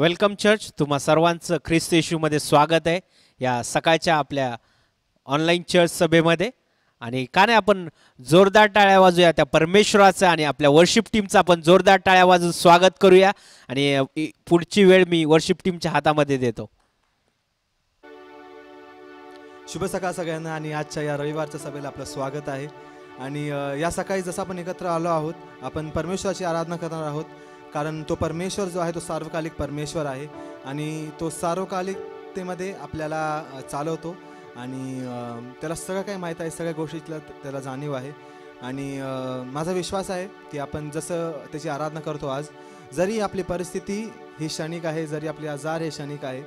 Welcome church, तुम्हा सर्वांचं ख्रिस्त येशूमध्ये स्वागत आहे या सकाळच्या आपल्या ऑनलाईन चर्च सभेमध्ये. आणि का नाही आपण जोरदार टाळ्या वाजूया त्या परमेश्वराचं आणि आपल्या वर्शिप टीमचं आपण जोरदार टाळ्या वाजवून स्वागत करूया. आणि पुढची वेळ मी वर्शिप टीमच्या हातामध्ये देतो. शुभ सकाळ सगळ्यांना. आणि आजच्या या रविवारच्या सभेला आपलं स्वागत आहे. आणि या सकाळी जसं आपण एकत्र आलो आहोत, आपण परमेश्वराची आराधना करणार आहोत. कारण तो परमेश्वर जो आहे तो सार्वकालिक परमेश्वर आहे आणि तो सार्वकालिकतेमध्ये आपल्याला चालवतो आणि त्याला सगळं काही माहीत आहे, सगळ्या गोष्टीतलं त्याला जाणीव आहे. आणि माझा विश्वास आहे की आपण जसं त्याची आराधना करतो आज, जरी आपली परिस्थिती ही क्षणिक आहे, जरी आपले आजार हे क्षणिक आहे,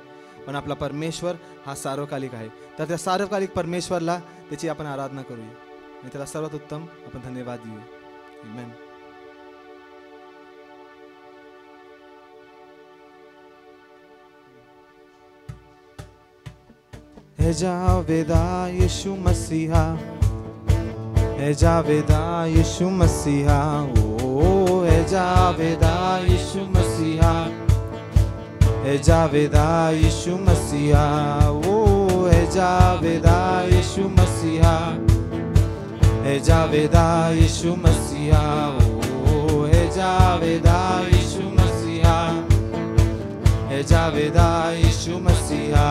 पण आपला परमेश्वर हा सार्वकालिक आहे. तर त्या सार्वकालिक परमेश्वरला त्याची आपण आराधना करूया आणि त्याला सर्वात उत्तम आपण धन्यवाद देऊया. आमेन. है जावेदा यीशु मसीहा, है जावेदा यीशु मसीहा, ओ है जावेदा यीशु मसीहा, है जावेदा यीशु मसीहा, ओ है जावेदा यीशु मसीहा, है जावेदा यीशु मसीहा, ओ है जावेदा यीशु मसीहा, है जावेदा यीशु मसीहा.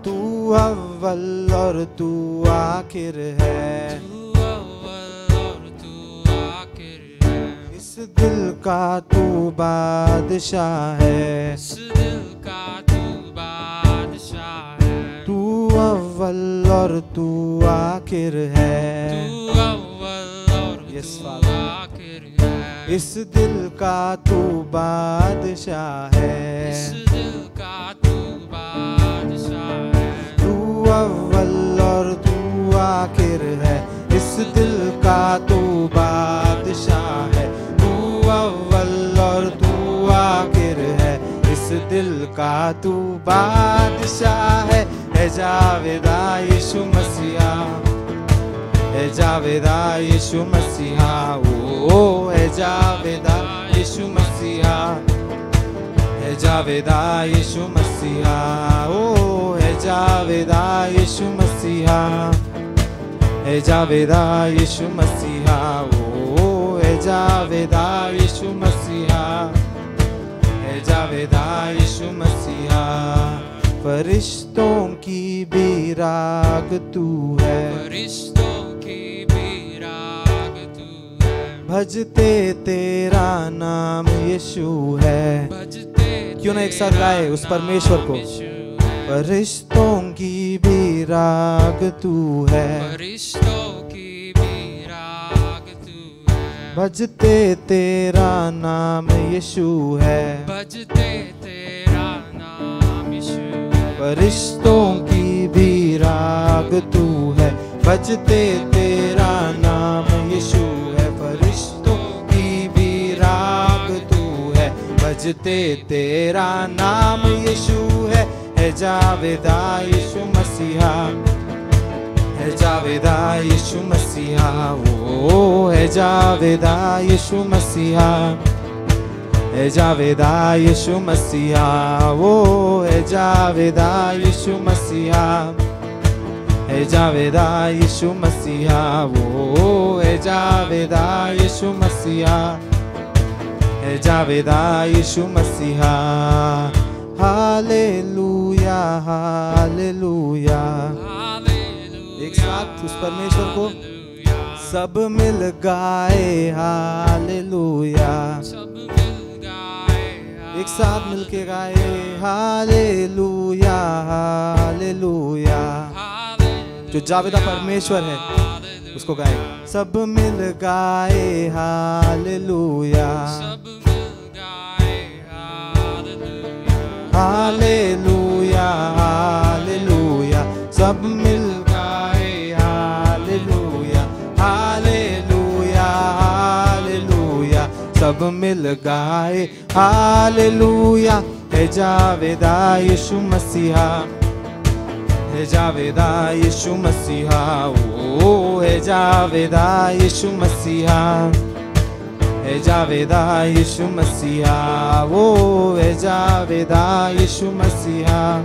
तू अव्वल और तू आखिर है, तू अव्वल और तू आखिर है. इस दिल का तू बादशाह है, इस दिल का तू बादशाह है. तू अव्वल और तू आखिर है, तू अव्वल और Yes, तू Father. आखिर है. इस दिल का तू बादशाह है, इस दिल का तू बादशाह है. तू अव्वल और तू आखिर है, इस दिल का तू बादशाह है. तू अव्वल और तू आखिर है, इस दिल का तू बादशाह है. है जावेदा यीशु मसीहा, है जावेदा यीशु मसीहा, ओ है जावेदा यीशु मसीहा, है जावेदा यीशु मसीहा, ओ है जावेदा यीशु मसीहा, है जावेदा यीशु मसीहा, ओ है जावेदा यीशु मसीहा, है जावेदा यीशु मसीहा. फरिश्तों की भी राग तू है, फरिश्तों की भी राग तू है. भजते तेरा नाम यीशु है. भजते क्यों ना एक साथ गाए उस परमेश्वर को. फरिश्तों की भी राग तू है, फरिश्तों की भी राग तू है. भजते तेरा नाम यीशु है. भजते तेरा नाम यीशु है. फरिश्तों की भी राग तू है, भजते तेरा नाम यीशु है. फरिश्तों की भी राग तू है, भजते तेरा नाम यीशु है. है जावेदा यीशु मसीहा, है जावेदा यीशु मसीहा, ओ है जावेदा यीशु मसीहा, है जावेदा यीशु मसीहा, वो है जावेदा यीशु मसीहा, है जावेदा यीशु मसीहा, वो है जावेदा यीशु मसीहा, है जावेदा यीशु मसीहा. Hallelujah hallelujah. एक साथ उस परमेश्वर को सब मिल गाए हालेलुया. सब मिल गाए. एक साथ मिलके गाए हालेलुया हालेलुया. जो जावेदा परमेश्वर है उसको गाए. सब मिल गाए हालेलुया, सब मिल गाए. Hallelujah hallelujah. सब मिल गाए हालेलुया, हालेलुया हालेलुया. सब मिल गाए हालेलुया. है जावेदा यीशु मसीहा, है जावेदा यीशु मसीहा, ओ है जावेदा यीशु मसीहा, है जावेदा यीशु मसीहा, वो है जावेदा यीशु मसीहा,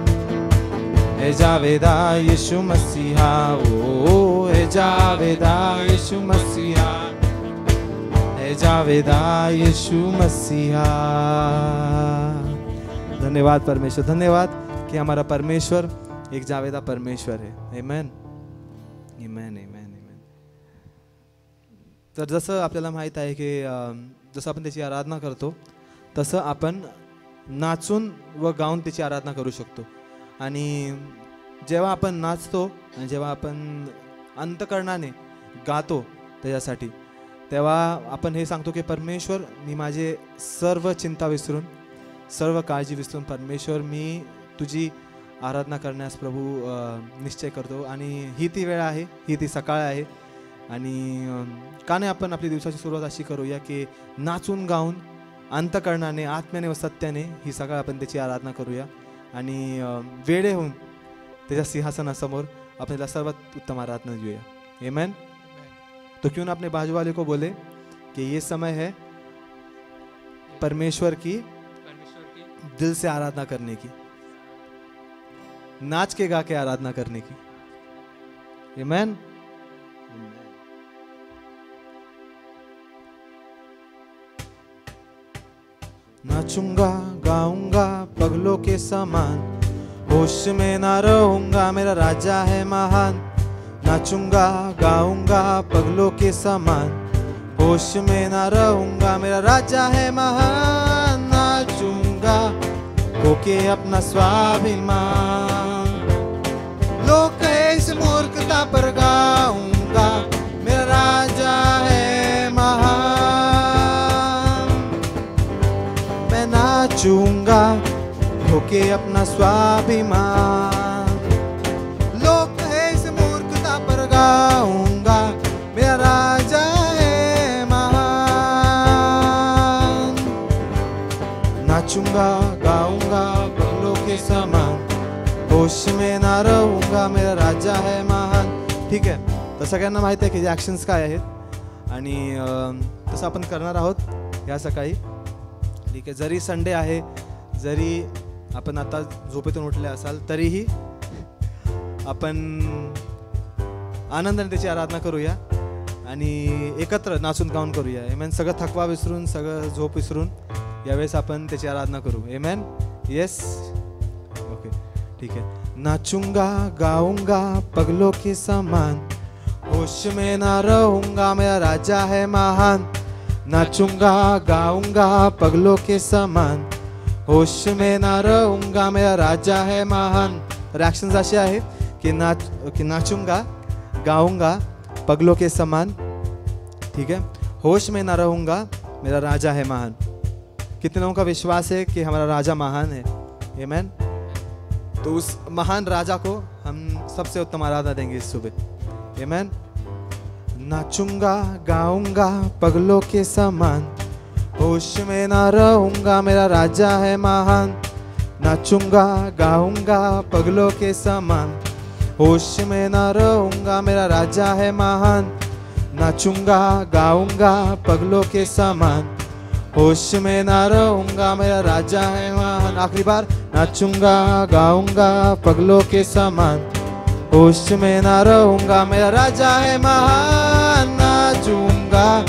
है जावेदा यीशु मसीहा, वो है जावेदा यीशु मसीहा, है जावेदा यीशु मसीहा। धन्यवाद परमेश्वर, धन्यवाद कि हमारा परमेश्वर एक जावेदा परमेश्वर है। आमेन, आमेन, आमेन, आमेन। तर जसं आपल्याला माहीत आहे की जसं आपण त्याची आराधना करतो तसं आपण नाचून व गाऊन त्याची आराधना करू शकतो। आणि जेव्हा आपण नाचतो आणि जेव्हा आपण अंतकरणाने गातो त्याच्यासाठी, तेव्हा आपण हे सांगतो की परमेश्वर, मी माझे सर्व चिंता विसरून, सर्व काळजी विसरून परमेश्वर मी तुझी आराधना करण्यास प्रभू निश्चय करतो। आणि ही ती वेळ आहे, ही ती सकाळ आहे। आणि का नाही आपण आपली दिवसाची सुरुवात अशी करूया की नाचून गाऊन अंतकरणाने, आत्म्याने व सत्याने ही सकाळ आपण त्याची आराधना करूया। आणि वेडे होऊन त्याच्या सिंहासनासमोर आपण त्याला सर्वात उत्तम आराधना देऊया। आमेन। तो क्यों ना अपने बाजू वाले को बोले कि ये समय है परमेश्वर की दिल से आराधना करने की, नाच के गा के आराधना करने की। आमेन। नाचूंगा गाऊंगा पगलों के समान, होश में ना रहूंगा मेरा राजा है महान। नाचूंगा गाऊंगा पगलों के समान, होश में ना रहूंगा मेरा राजा है महान। नाचूंगा होके अपना स्वाभिमान, लोग इस मूर्खता पर गाऊंगा मेरा राजा है महान। मैं नाचूंगा होके अपना स्वाभिमान, लोग इस मूर्खता पर गाऊंगा मेरा राजा है महान। नाचूंगा गाऊंगा पगलों के समान, होश में ना रहूंगा मेरा राजा है महान। ठीक आहे, तर सगळ्यांना माहिती आहे की ॲक्शन्स काय आहेत आणि तसं आपण करणार आहोत या सकाळी। ठीक आहे, जरी संडे आहे, जरी आपण आता झोपेतून उठले असाल तरीही आपण आनंदाने त्याची आराधना करूया आणि एकत्र नाचून गाऊन करूया। आमेन। सगळं थकवा विसरून, सगळं झोप विसरून यावेळेस आपण त्याची आराधना करू। आमेन। येस, ओके, ठीक है। नाचूंगा गाऊंगा पगलों के समान, होश में ना रहूंगा मेरा राजा है महान। नाचूंगा गाऊंगा पगलों के समान, होश में ना रहूंगा मेरा राजा है महान। रिएक्शन्स असे आहे की नाचूंगा गाऊंगा पगलों के समान, ठीक है, होश में ना रहूंगा मेरा राजा है महान। कितने लोगों का विश्वास है कि हमारा राजा महान है? आमेन। तो उस महान राजा को हम सबसे उत्तम आराधना देंगे इस सुबह। आमेन। नाचूंगा गाऊंगा पगलों के समान, होश में ना रहूंगा मेरा राजा है महान। नाचूंगा गाऊंगा पगलों के समान, होश में ना रहूंगा मेरा राजा है महान। नाचूंगा गाऊंगा पगलों के समान, होश में ना रहूंगा मेरा राजा है महान। आखिरी बार, नाचूंगा गाऊंगा पगलों के समान, होश में ना रहूंगा मेरा राजा है महान। नाचूंगा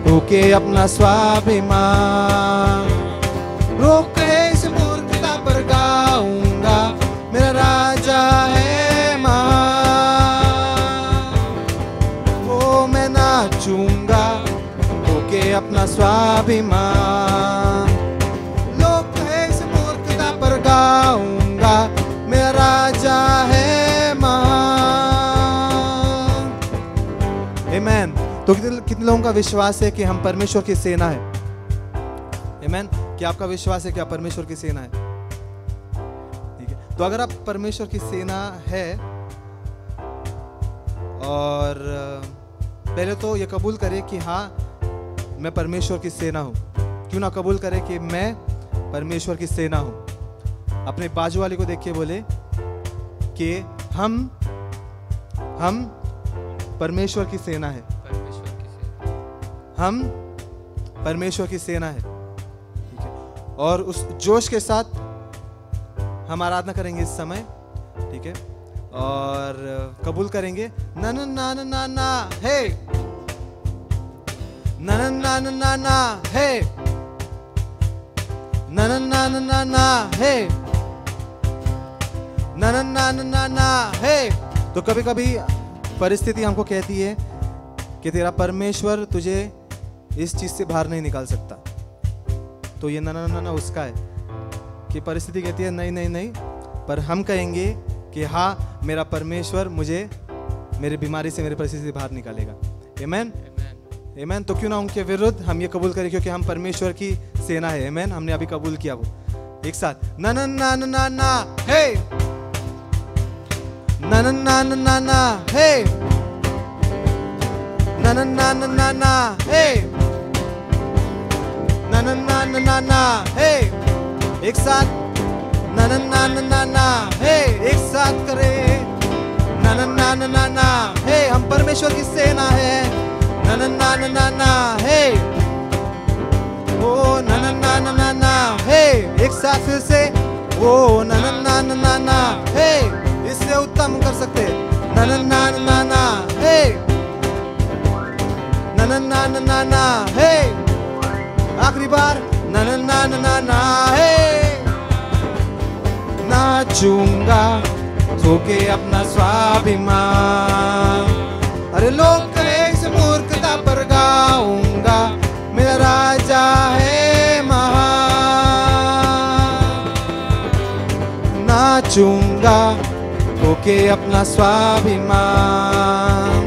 होके अपना स्वाभिमान, रोक इस मूर्खता पर गाऊंगा मेरा राजा है महान। ओ मैं नाचूंगा होके अपना स्वाभिमान, लोग इस मूर्खता पर गाऊंगा मेरा राजा है महान। आमेन। तो कितने लोगों का विश्वास है कि हम परमेश्वर की सेना है? आमेन। कि आपका विश्वास है कि आप परमेश्वर की सेना है? ठीक है, तो अगर आप परमेश्वर की सेना है और पहले तो ये कबूल करें कि हाँ मैं परमेश्वर की सेना हूँ। क्यों ना कबूल करें कि मैं परमेश्वर की सेना हूँ। अपने बाजू वाले को देख के बोले कि हम परमेश्वर की सेना है। हम परमेश्वर की सेना है, ठीक है। और उस जोश के साथ हम आराधना करेंगे इस समय, ठीक है। और कबूल करेंगे ना ना ना ना ना ना हे, ना ना ना ना ना ना हे, ना ना ना ना ना ना हे, ना ना ना ना ना ना हे। तो कभी कभी परिस्थिति हमको कहती है कि तेरा परमेश्वर तुझे इस चीज से बाहर नहीं निकाल सकता, तो ये ना ना ना ना उसका है कि परिस्थिति कहती है नहीं नहीं नहीं, पर हम कहेंगे कि हाँ मेरा परमेश्वर मुझे मेरी बीमारी से, मेरी परिस्थिति से बाहर निकालेगा। आमेन आमेन। तो क्यों ना उनके विरुद्ध हम ये कबूल करें, क्योंकि हम परमेश्वर की सेना है। आमेन। हमने अभी कबूल किया वो एक साथ, ना ना ना ना ना ना हे, ना ना ना ना ना ना हे, ना ना ना ना ना ना हे, ना ना ना ना ना ना हे। एक साथ ना ना ना ना ना ना हे, एक साथ करे ना ना ना ना ना ना हे। हम परमेश्वर की सेना है, ना ना ना ना ना ना हे, ओ ना ना ना ना ना ना हे। एक साथ फिर से ओ ना ना ना ना ना ना हे। इससे उत्तम कर सकते, ना ना ना ना ना ना हे, ना ना ना ना ना ना हे। आखिरी बार ना ना ना ना ना ना हे। नाचूंगा धोके अपना स्वाभिमान, अरे लोग कहे इस मूर्खता पर गाऊंगा, मेरा राजा है महान। नाचूंगा धोके अपना स्वाभिमान,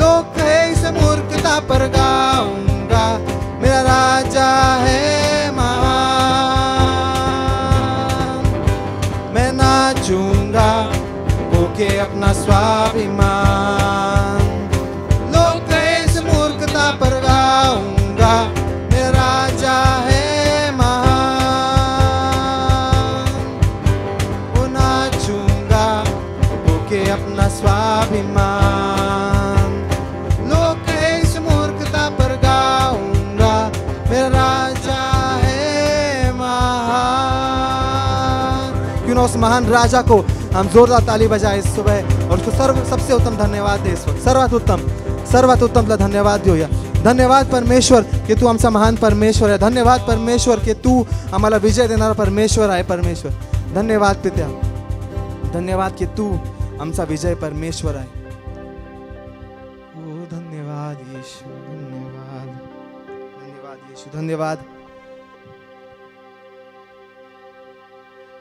लोग कहे इस मूर्खता पर गाऊंगा, मेरा राजा है महान। मैं नाचूंगा होके अपना स्वाभिमान, लोग कहे इस मूर्खता पर गाऊंगा, मेरा राजा है महान। वो नाचूंगा होके अपना स्वाभिमान, लोग कहे इस मूर्खता पर गाऊंगा, मेरा राजा है महान। क्यों ना उस महान राजा को हम जोरदार ताली बजाए इस सुबह और उसको सबसे उत्तम धन्यवाद दे इस वक्त। सर्वात उत्तम धन्यवाद देऊया। धन्यवाद परमेश्वर की तू आमचा महान परमेश्वर आहे। धन्यवाद परमेश्वर की तू आम्हाला विजय देणारा परमेश्वर आहे। परमेश्वर धन्यवाद पित्या, धन्यवाद की तू आमचा विजय परमेश्वर आहे। ओ धन्यवाद येशू, धन्यवाद धन्यवाद येशू, धन्यवाद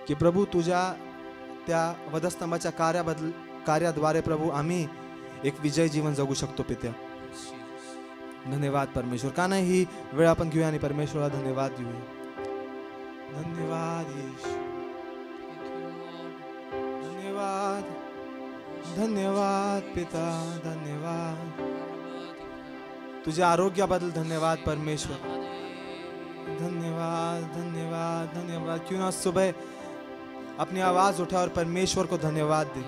की प्रभू तुझ्या त्या वधस्तंभाच्या कार्याद्वारे प्रभू आम्ही एक विजय जीवन जगू शकतो पित्या। धन्यवाद परमेश्वर। का नाही ही वेळ आपण घेऊया आणि परमेश्वराला धन्यवाद देऊया। धन्यवाद येशू, धन्यवाद धन्यवाद पिता, धन्यवाद तुझ्या आरोग्याबद्दल धन्यवाद परमेश्वर। धन्यवाद धन्यवाद धन्यवाद। क्यों ना सुबह अपनी आवाज उठा और परमेश्वर को धन्यवाद दे।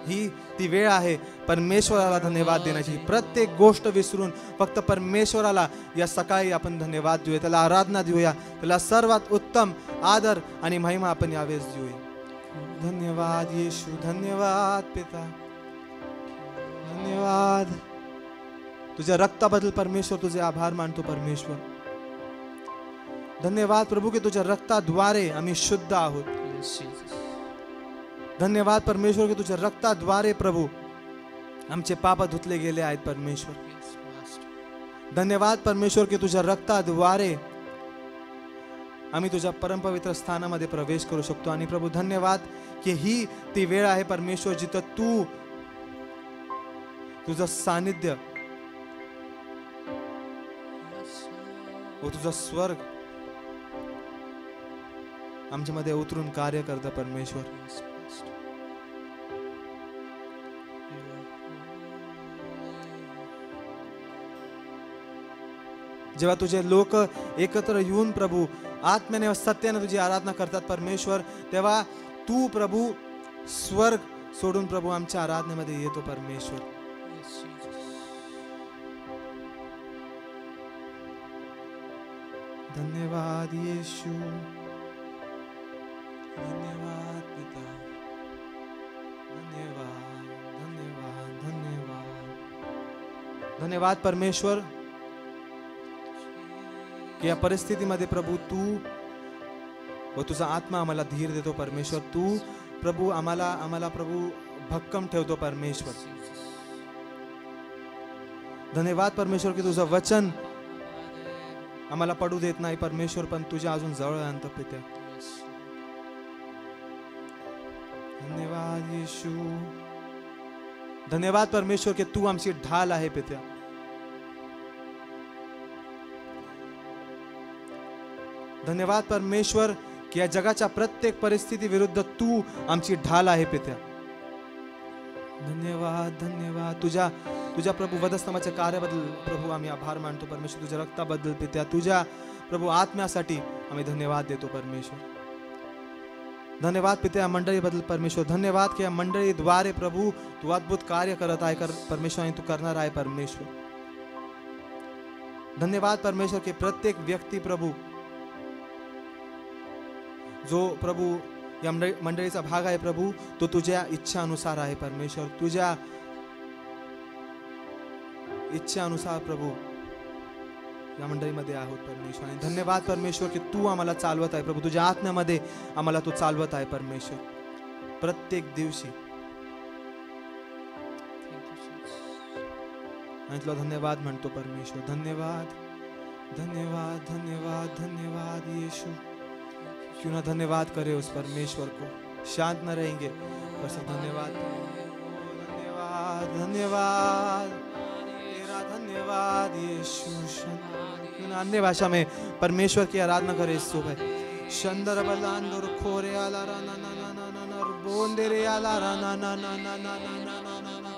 ही ती वेळ आहे परमेश्वराला धन्यवाद देण्याची। प्रत्येक गोष्ट विसरून फक्त परमेश्वराला या सकाळी आपण धन्यवाद देऊया, त्याला आराधना देऊया, त्याला सर्वात उत्तम आदर आणि महिमा आपण यावेळेस देऊया। धन्यवाद येशू, धन्यवाद पिता, धन्यवाद तुझ्या रक्ताबद्दल परमेश्वर तुझे आभार मानतो परमेश्वर। धन्यवाद प्रभू की तुझ्या रक्ताद्वारे आम्ही शुद्ध आहोत। धन्यवाद परमेश्वर की तुझ्या रक्ताद्वारे प्रभू आमचे पाप धुतले गेले आहेत परमेश्वर। धन्यवाद परमेश्वर की तुझ्या रक्ताद्वारे आम्ही तुझ्या परमपवित्र स्थानामध्ये प्रवेश करू शकतो। आणि प्रभू धन्यवाद की ही ती वेळ आहे परमेश्वर जिथं तू तुझं सानिध्य व तुझा स्वर्ग आमच्यामध्ये उतरून कार्य करतं परमेश्वर। जेव्हा तुझे लोक एकत्र येऊन प्रभू आत्म्याने व सत्याने तुझी आराधना करतात परमेश्वर, तेव्हा तू प्रभू स्वर्ग सोडून प्रभू आमच्या आराधनेमध्ये येतो परमेश्वर। धन्यवाद येशू, धन्यवाद पिता, धन्यवाद धन्यवाद धन्यवाद धन्यवाद परमेश्वर की या परिस्थितीमध्ये प्रभू तू व तुझा आत्मा आम्हाला धीर देतो परमेश्वर. तू प्रभू आम्हाला प्रभू भक्कम ठेवतो परमेश्वर. धन्यवाद परमेश्वर की तुझं वचन आम्हाला पडू देत नाही परमेश्वर, पण तुझ्या अजून जवळ आणतं पित्या. धन्यवाद येशू, धन्यवाद परमेश्वर की तू आमची ढाल आहे पित्या. धन्यवाद परमेश्वर की या जगाच्या प्रत्येक परिस्थिती विरुद्ध तू आमची ढाल आहे पित्या. धन्यवाद धन्यवाद तुझ्या प्रभू वधस्तंभाच्या कार्याबद्दल प्रभू आम्ही आभार मानतो परमेश्वर. तुझ्या रक्ताबद्दल पित्या, तुझ्या प्रभू आत्म्यासाठी आम्ही धन्यवाद देतो परमेश्वर. धन्यवाद पित्या या मंडळीबद्दल परमेश्वर. धन्यवाद की या मंडळीद्वारे प्रभू तू अद्भुत कार्य करत आहे परमेश्वर, आणि तू करणार आहे परमेश्वर. धन्यवाद परमेश्वर की प्रत्येक व्यक्ती प्रभू जो प्रभू या मंडळीचा भाग आहे प्रभू, तो तुझ्या इच्छानुसार आहे परमेश्वर. तुझ्या इच्छानुसार प्रभू या मंडळीमध्ये आहोत परमेश्वर. आणि धन्यवाद परमेश्वर की तू आम्हाला चालवत आहे प्रभू, तुझ्या आत्म्यामध्ये आम्हाला तू चालवत आहे परमेश्वर प्रत्येक दिवशी. आणि तुला धन्यवाद म्हणतो परमेश्वर. धन्यवाद धन्यवाद धन्यवाद धन्यवाद येशू. क्यों ना धन्यवाद करे उस परमेश्वर को, शांत न रहेंगे बस. धन्यवाद धन्यवाद धन्यवाद तेरा धन्यवाद यीशु. क्यों ना अन्य भाषा में परमेश्वर की आराधना करे इस सुबह. शंदर बलांदर खोरे आला रा ना ना ना ना ना ना बोंदेरे आला रा ना ना ना ना ना ना ना ना ना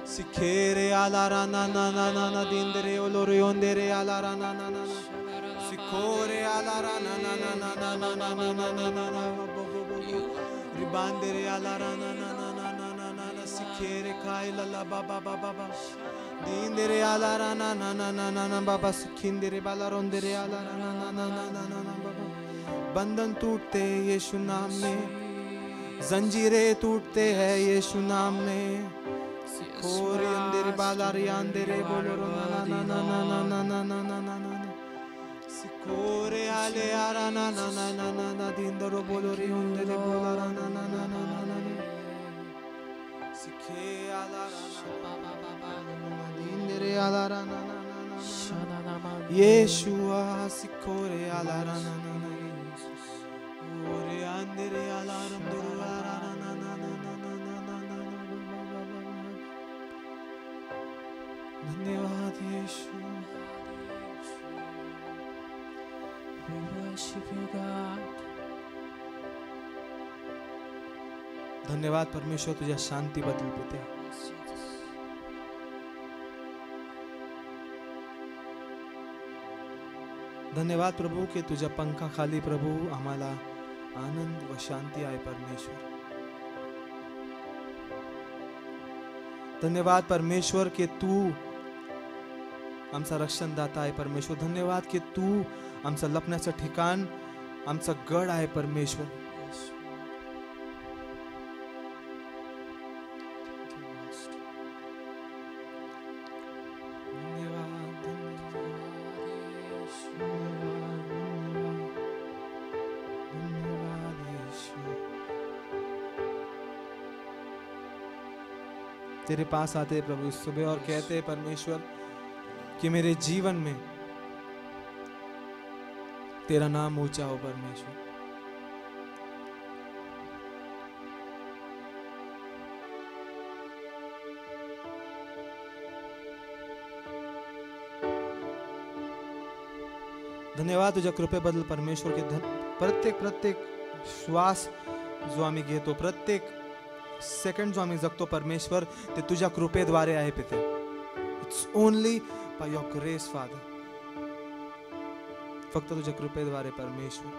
सिखेरे आला रा ना ना ना ना ना दिंदरे ओलोरे ओंदेरे आला रा ना ना ना ना सिखोरे आला रा ना ना ना ना ना ना ना ना ना ना ना ना रिबांदेरे आला रा ना ना ना ना ना ना ना ना सिखेरे खाए लला बाबा बाबा बाबा दिंदेरे आला रा ना ना ना ना ना ना बाबा सिखिंदेरे बाला रोंदेरे आला रा ना ना ना ना ना ना बाबा. बंधन टूटते यीशु नाम में, जंजीरें टूटते हैं यीशु नाम में. खोरे अंधेरे बालारी अंधेरे बोलो रो ना ना ना ना ना ना ना ना ना ना ना सिकोरे आले आरा ना ना ना ना ना ना दिंदरो बोलो रे अंधेरे बोला रा ना ना ना ना ना ना ना सिखे आला रा ना दिंदरे आला रा ना ना ना ना यीशुआ सिकोरे आला रा ना ना ना ओरे अंधेरे आला रंदरो आरा ना ना ना ना ना ना ना ना ना. धन्यवाद यीशु. We worship you God. धन्यवाद परमेश्वर तुझ्या शांतीबद्दल पित्या. धन्यवाद प्रभू की तुझ्या पंखाखाली प्रभू आम्हाला आनंद व शांती आहे परमेश्वर. धन्यवाद परमेश्वर की तू आमचा रक्षणदाता आहे परमेश्वर. धन्यवाद की तू आमचं लपण्याचं ठिकाण, आमचं गड आहे परमेश्वर. तेरे पास आते हैं प्रभु इस सुबह और कहते हैं परमेश्वर कि मेरे जीवन में तेरा नाम ऊंचा हो परमेश्वर. धन्यवाद तुझ्या कृपेबद्दल परमेश्वर के प्रत्येक श्वास जो आम्ही घेतो, प्रत्येक सेकंड जो आम्ही जगतो परमेश्वर, ते तुझ्या कृपेद्वारे आहे पिते. It's only by your grace father. फक्त तुझ्या कृपेद्वारे परमेश्वर.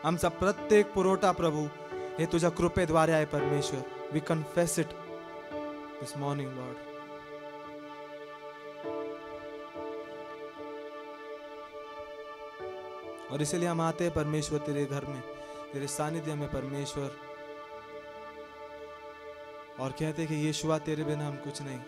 आमचा प्रत्येक पुरवठा प्रभू हे तुझ्या कृपेद्वारे आहे परमेश्वर. We confess it this morning Lord. और इसलिए हम आते हैं परमेश्वर तेरे घर में, तेरे सानिध्य में परमेश्वर, और कहते हैं कि यीशुआ तेरे बिना हम कुछ नहीं।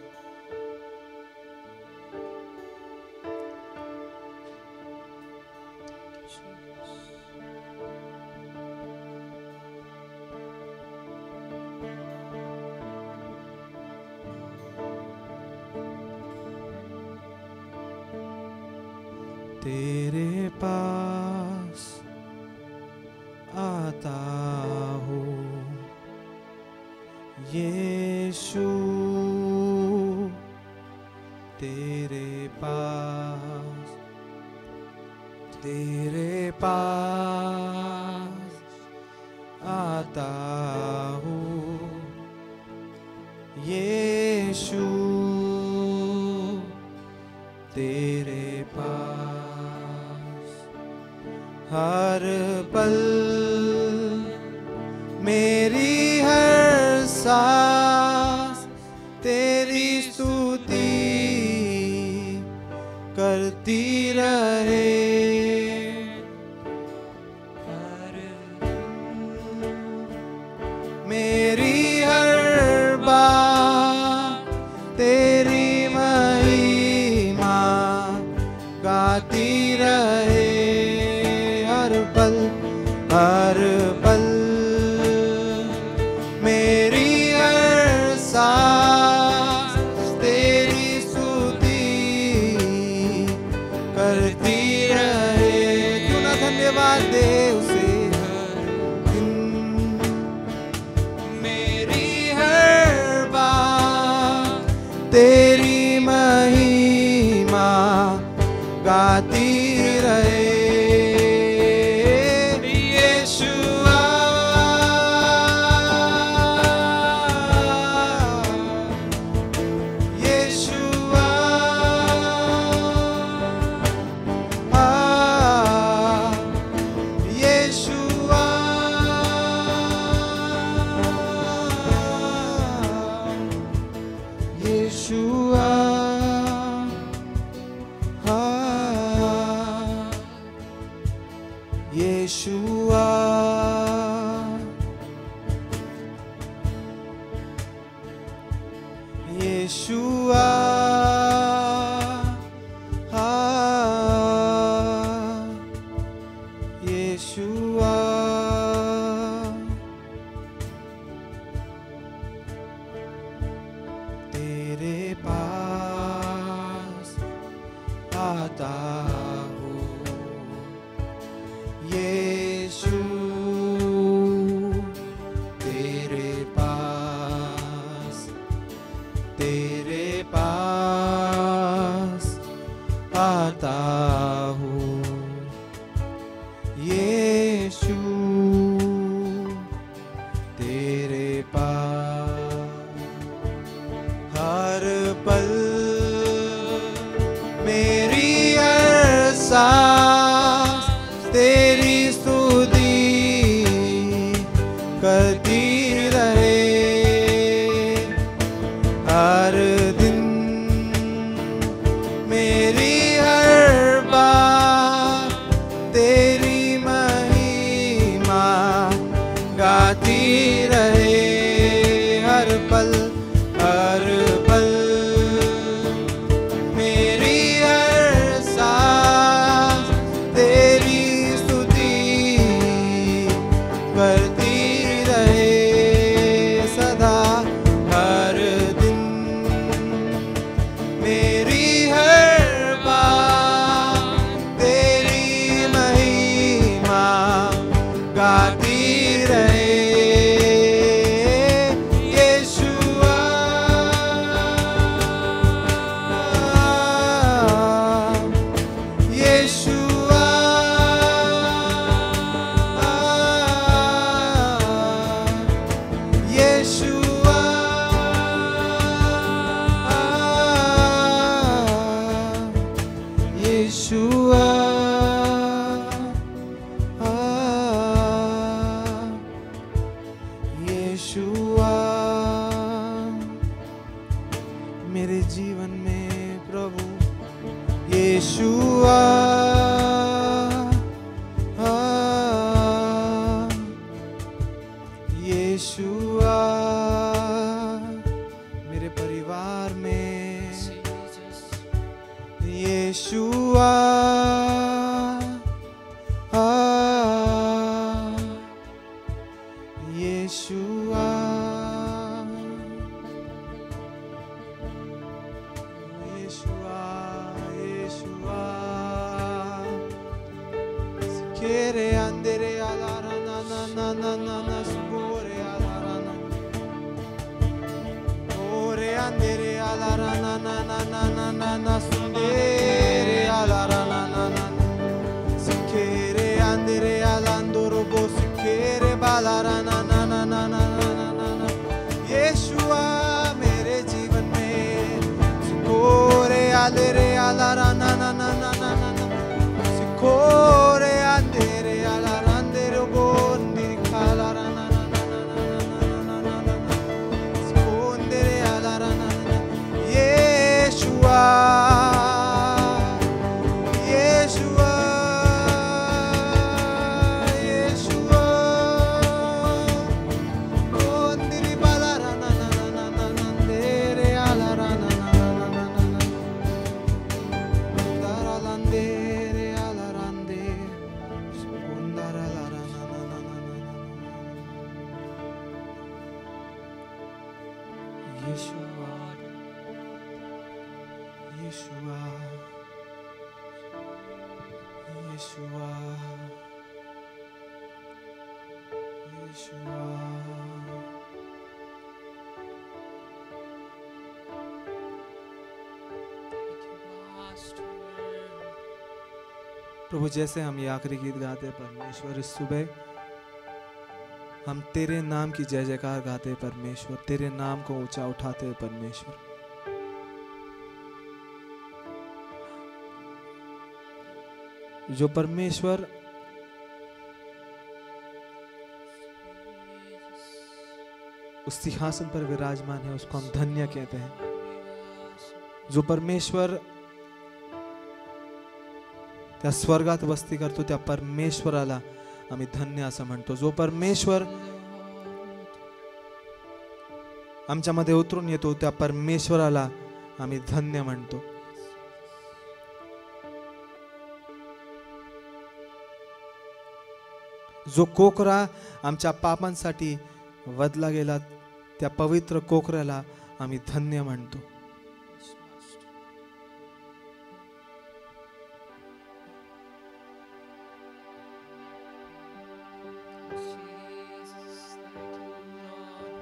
तेरे पास आता हूँ यीशु, तेरे पास आता हूँ यीशु, तेरे पास हर पल मेरी हर सांस तेरी स्तुति करती रहे। मेरी हर बात तेरी महिमा गाती रहे। हर पल मेरी हर सांस तेरी स्तुति करती रहे। क्यों ना धन्यवाद दे उसे हर दिन। मेरी हर बात तेरी महिमा गाती रहे। तेरे पास आता हूँ यीशु, तेरे पास आता हूँ यीशु, तेरे पास हर पल मेरी हर सांस तेरी स्तुति करती रहे। हर दिन मेरी हर बात तेरी महिमा गाती रहे। हर पल मेरी हर सांस तेरी स्तुति करती रहे सदा। हर दिन मेरी हर बात तेरी महिमा गाती रहे। यीशुआ मेरे परिवार में यीशुआ यीशुआ यीशुआ यीशुआ quiere andere alara na na na na na na score alara na ore andere alara na na na na na na na sundere alara na na na si quiere andere alandoro bo si quiere balara na na na na na na na na yeshua mere जीवन में score andere alara na na na na na na Core andere alla randere bondi cala rana na na na na na na scondere alla rana Yeshua Yeshua Yeshua condiri bala rana na na na na andere alla rana na na na na dara landere Yeshua, Yeshua, Yeshua, Yeshua. प्रभु जैसे हम ये आखिरी गीत गाते परमेश्वर इस सुबह हम तेरे नाम की जय जयकार गाते परमेश्वर तेरे नाम को ऊंचा उठाते परमेश्वर जो परमेश्वर उस सिंहासन पर विराजमान है उसको हम धन्य कहते हैं जो परमेश्वर त्या स्वर्गात वस्ती करतो त्या परमेश्वराला आम्ही धन्य असं म्हणतो जो परमेश्वर आमच्यामध्ये उतरून येतो त्या परमेश्वराला आम्ही धन्य म्हणतो जो कोकरा आमच्या पापांसाठी वधला गेला त्या पवित्र कोकऱ्याला आम्ही धन्य म्हणतो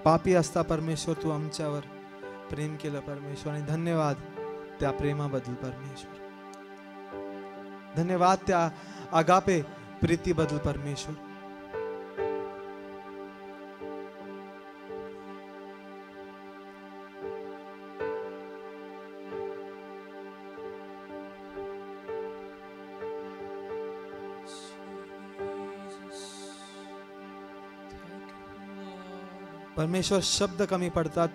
पापी असता परमेश्वर तू आमच्यावर प्रेम केलं परमेश्वर आणि धन्यवाद त्या प्रेमाबद्दल परमेश्वर धन्यवाद त्या आगापे प्रीतीबद्दल परमेश्वर परमेश्वर शब्द कमी पडतात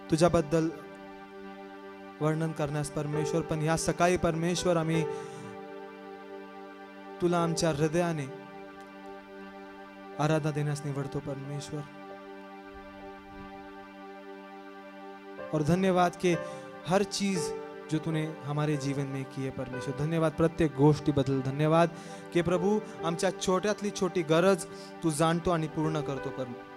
तुझ्याबद्दल वर्णन करण्यास परमेश्वर पण या सकाळी परमेश्वर आम्ही तुला आमच्या हृदयाने आराधना देण्यास निवडतो परमेश्वर और धन्यवाद कि हर चीज जो तूने हमारे जीवन में की है परमेश्वर धन्यवाद प्रत्येक गोष्टी बदल धन्यवाद कि प्रभु आमच्या छोट्यातली छोटी गरज तू जाणतो आणि पूर्ण करतो परमेश्वर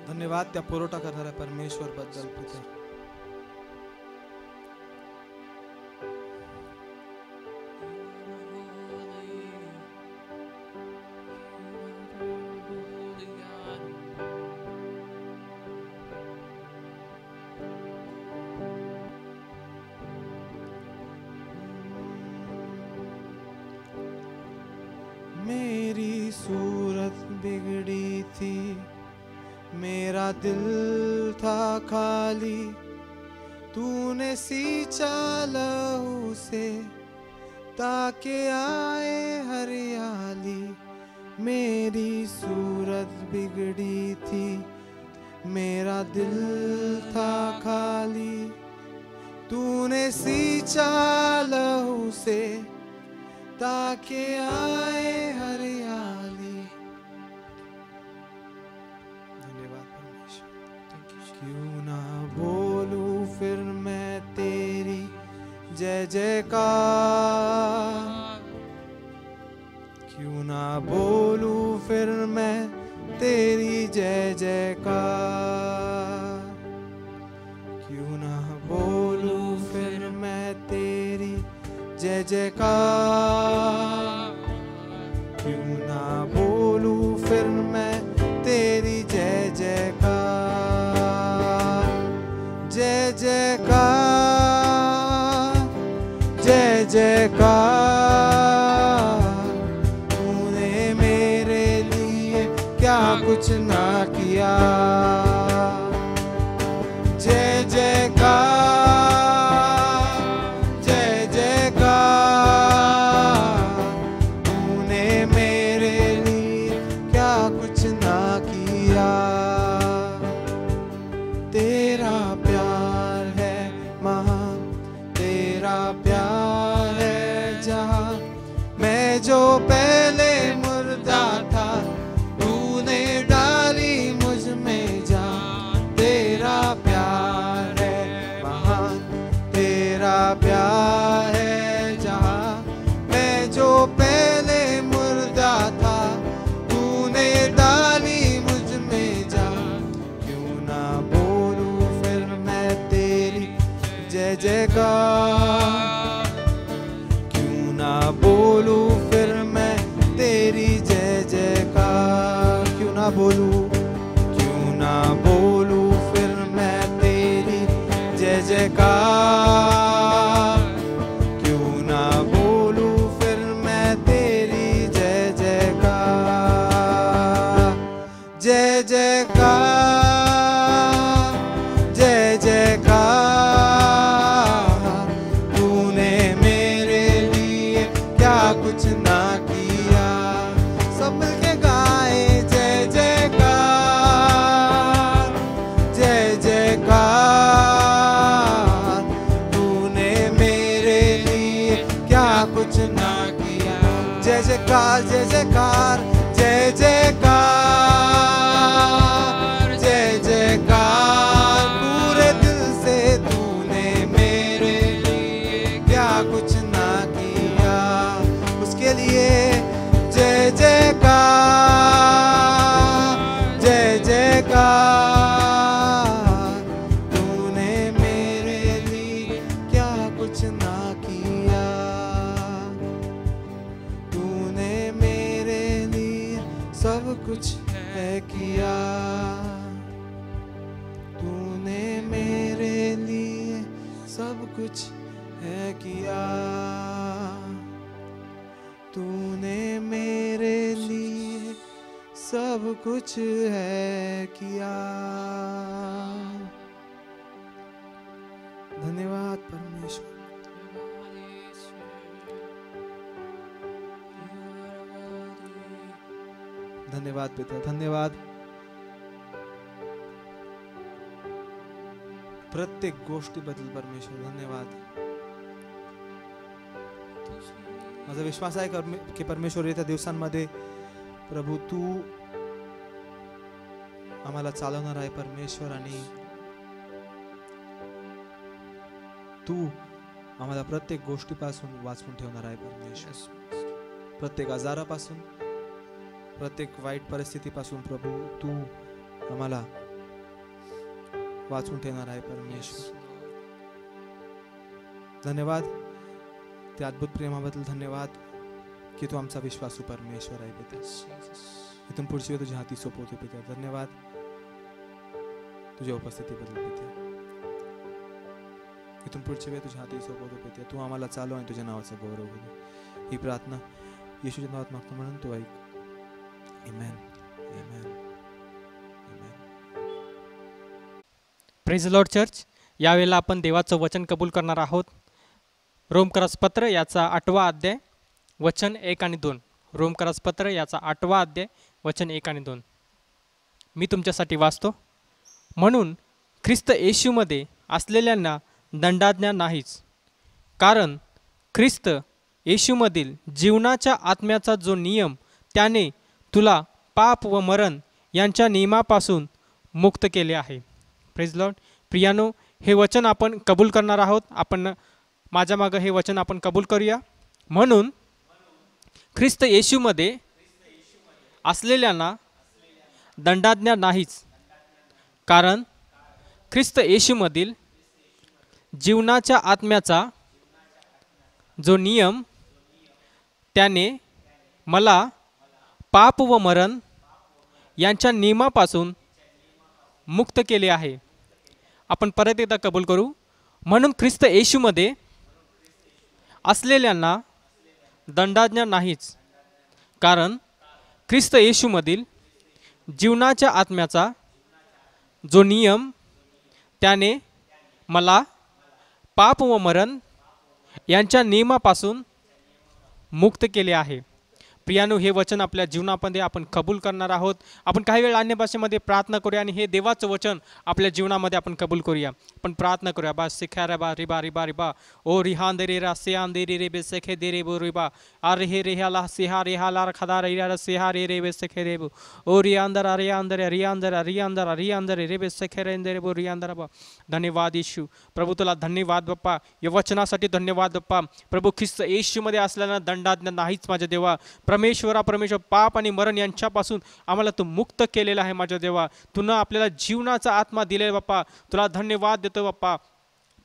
धन्यवाद त्या पुरवठा करणाऱ्या परमेश्वर बद्दल पिता मेरी सूरत बिगड़ी थी मेरा दिल था खाली तूने सींचा लहू से ताकि आए हरियाली मेरी सूरत बिगड़ी थी मेरा दिल था खाली तू तूने सींचा लहू से ताकि आए हरियाली। धन्यवाद परमेश्वर। क्यों ना बोलूं फिर मैं तेरी जय जयकार, क्यों ना बोलूं फिर मैं तेरी जय जयकार, क्यों ना बोलूं फिर मैं तेरी जय जयकार, क्यों ना बोलूं फिर मैं तेरी जय जयकार, जय जयकार, जय जयकार। तूने मेरे लिए क्या कुछ ना किया, जय जयकार, जय जयकार। तूने मेरे लिए क्या कुछ ना किया। तेरा प्यार है महान, तेरा प्यार है जहां। मैं जो पहले मुर्दा था तूने डाली मुझ में जान। तेरा प्यार है महान, तेरा प्यार है जहां। मैं जो पहले मुर्दा था तूने डाली मुझ में जान। क्यों ना बोलूं फिर मैं तेरी जय जयकार, क्यों ना बोलूं फिर मैं तेरी जय जयकार। क्यों ना बोलूं, क्यों ना बोलूं फिर मैं तेरी जय जयकार, क्यों ना बोलूं फिर मैं तेरी जय जयकार, जय जयकार, जय जयकार। तूने मेरे लिए क्या कुछ ना किया। सब मिलके गाए जय जयकार, जय जयकार। तूने मेरे लिए क्या कुछ ना किया। जय जयकार, जय जयकार, जय जयकार, जय जयकार। पूरे दिल से तूने मेरे लिए क्या कुछ ना किया। उसके लिए जय जयकार, जय जयकार। तूने मेरे लिए क्या कुछ ना किया। तूने मेरे लिए सब कुछ है किया। तूने मेरे लिए सब कुछ है किया। तूने मेरे लिए सब कुछ है किया। धन्यवाद परमेश्वर। धन्यवाद पिता, धन्यवाद प्रत्येक गोष्टीबद्दल परमेश्वर, धन्यवाद। माझा विश्वास आहे की परमेश्वर येत्या दिवसांमध्ये प्रभू तू आम्हाला चालवणार आहे परमेश्वर, आणि तू आम्हाला प्रत्येक गोष्टीपासून वाचवून ठेवणार आहे परमेश्वर। प्रत्येक आजारापासून, प्रत्येक वाईट परिस्थितीपासून प्रभू तू आम्हाला वाचवून ठेवणार आहे परमेश्वर। धन्यवाद त्या अद्भुत प्रेमाबद्दल, धन्यवाद की तू आमचा विश्वासू परमेश्वर आहे पिता। इथून पुढची वेळ तुझ्या हाती सोपवतो पिता। धन्यवाद तुझ्या उपस्थितीबद्दल पिता। इथून पुढची वेळ तुझ्या हाती सोपवतो पिता। तू आम्हाला चालव आणि तुझ्या नावाचा गौरव होऊ दे। ही प्रार्थना येशूच्या नावात मागतो म्हणून तू ऐक। आमेन, आमेन, आमेन। प्रेज द लॉर्ड चर्च, यावेळेला आपण देवाचं वचन कबूल करणार आहोत। रोमकरासपत्र याचा 8वा अध्याय वचन 1 आणि 2। रोमकरासपत्र याचा 8वा अध्याय वचन 1 आणि 2 मी तुमच्यासाठी वाचतो। म्हणून ख्रिस्त येशूमध्ये असलेल्यांना दंडाज्ञा नाहीच, कारण ख्रिस्त येशूमधील जीवनाच्या आत्म्याचा जो नियम त्याने तुला पाप व मरण यांच्या नियमापासून मुक्त केले आहे. Praise Lord. प्रियानो, हे वचन आपण कबूल करणार आहोत. आपण माझ्या मागं हे वचन आपण कबूल करूया. म्हणून ख्रिस्त येशूमध्ये असलेल्यांना दंडाज्ञा नाहीच, कारण ख्रिस्त येशूमधील जीवनाच्या आत्म्याचा जो नियम त्याने मला पाप व मरण यांच्या नियमापासून मुक्त केले आहे. आपण परत एकदा कबूल करू. म्हणून ख्रिस्त येशूमध्ये असलेल्यांना दंडाज्ञा नाहीच, कारण ख्रिस्त येशूमधील जीवनाच्या आत्म्याचा जो नियम त्याने मला पाप व मरण यांच्या नियमापासून मुक्त केले आहे. प्रियानो, हे वचन आपल्या जीवनामध्ये आपण कबूल करणार आहोत. आपण काही वेळ अन्य भाषेमध्ये प्रार्थना करूया आणि हे देवाचं वचन आपल्या जीवनामध्ये आपण कबूल करूया. आपण प्रार्थना करूया. बा सिखा रे बा रिबा रिबा रिबा ओ रिहान दे रे रा सियान दे रे बे सखे दे रे बो रिबा आ रे रे हाला सिहा रे हाला खदा रे रा सिहा रे बे सखे रे बो ओ रियांदर आ रियांदर रियांदर रियांदर रियांदर रे बे सखे रे दे रे बो रियांदर बा. धन्यवाद येशू. प्रभू तुला धन्यवाद बाप्पा, या वचनासाठी धन्यवाद बाप्पा. प्रभू ख्रिस्त येशूमध्ये असलेला दंडाज्ञा नाहीच माझ्या देवा. परमेश्वर पाप आणि मरण यांच्यापासून आम्हाला तू मुक्त केलेला आहे माझ्या देवा. तुनं आपल्याला जीवनाचा आत्मा दिलेला बाप्पा. तुला धन्यवाद देतो बाप्पा.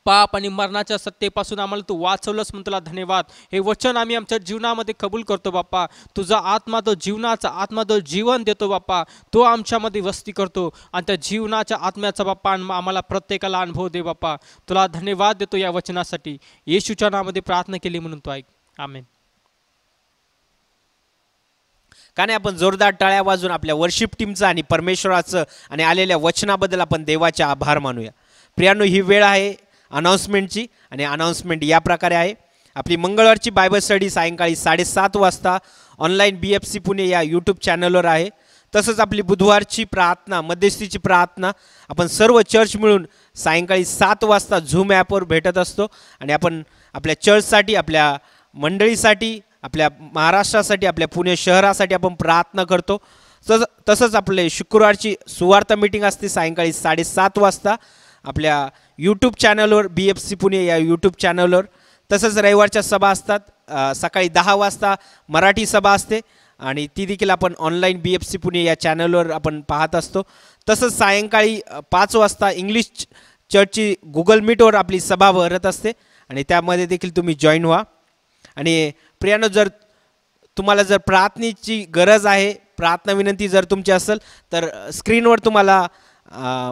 पाप आणि मरणाच्या सत्तेपासून आम्हाला तू वाचवलंस म्हणून तुला धन्यवाद. हे वचन आम्ही आमच्या जीवनामध्ये कबूल करतो बाप्पा. तुझा आत्मा, तो जीवनाचा आत्मा, तो जीवन देतो बाप्पा. तो आमच्यामध्ये वस्ती करतो आणि त्या जीवनाच्या आत्म्याचा बाप्पा आम्हाला प्रत्येकाला अनुभव दे बाप्पा. तुला धन्यवाद देतो या वचनासाठी. येशूच्या नावामध्ये प्रार्थना केली म्हणून तो ऐक. आमेन. का नाही आपण जोरदार टाळ्या वाजून आपल्या वर्शिप टीमचं आणि परमेश्वराचं आणि आलेल्या वचनाबद्दल आपण देवाचे आभार मानूया. प्रियानो, ही वेळ आहे अनाऊन्समेंटची आणि अनाऊन्समेंट या प्रकारे आहे. आपली मंगळवारची बायबल स्टडी सायंकाळी 7:30 वाजता ऑनलाईन BFC पुणे या यूट्यूब चॅनलवर आहे. तसंच आपली बुधवारची प्रार्थना, मध्यस्थीची प्रार्थना आपण सर्व चर्च मिळून सायंकाळी 7 वाजता झूम ॲपवर भेटत असतो. आणि आपण आपल्या चर्चसाठी, आपल्या मंडळीसाठी, आपल्या महाराष्ट्रासाठी, आपल्या पुणे शहरासाठी आपण प्रार्थना करतो. तसंच आपले शुक्रवारची सुवार्थ मीटिंग असते सायंकाळी 7:30 वाजता आपल्या यूट्यूब चॅनलवर, BFC पुणे या यूट्यूब चॅनलवर. तसंच रविवारच्या सभा असतात सकाळी 10 वाजता मराठी सभा असते आणि ती देखील आपण ऑनलाईन BFC पुणे या चॅनलवर आपण पाहत असतो. तसंच सायंकाळी 5 वाजता इंग्लिश चर्चची गुगल मीटवर आपली सभा भरत असते आणि त्यामध्ये देखील तुम्ही जॉईन व्हा. आणि प्रियानो, जर तुम्हाला जर प्रार्थनेची गरज आहे, प्रार्थना विनंती जर तुमची असेल तर स्क्रीनवर तुम्हाला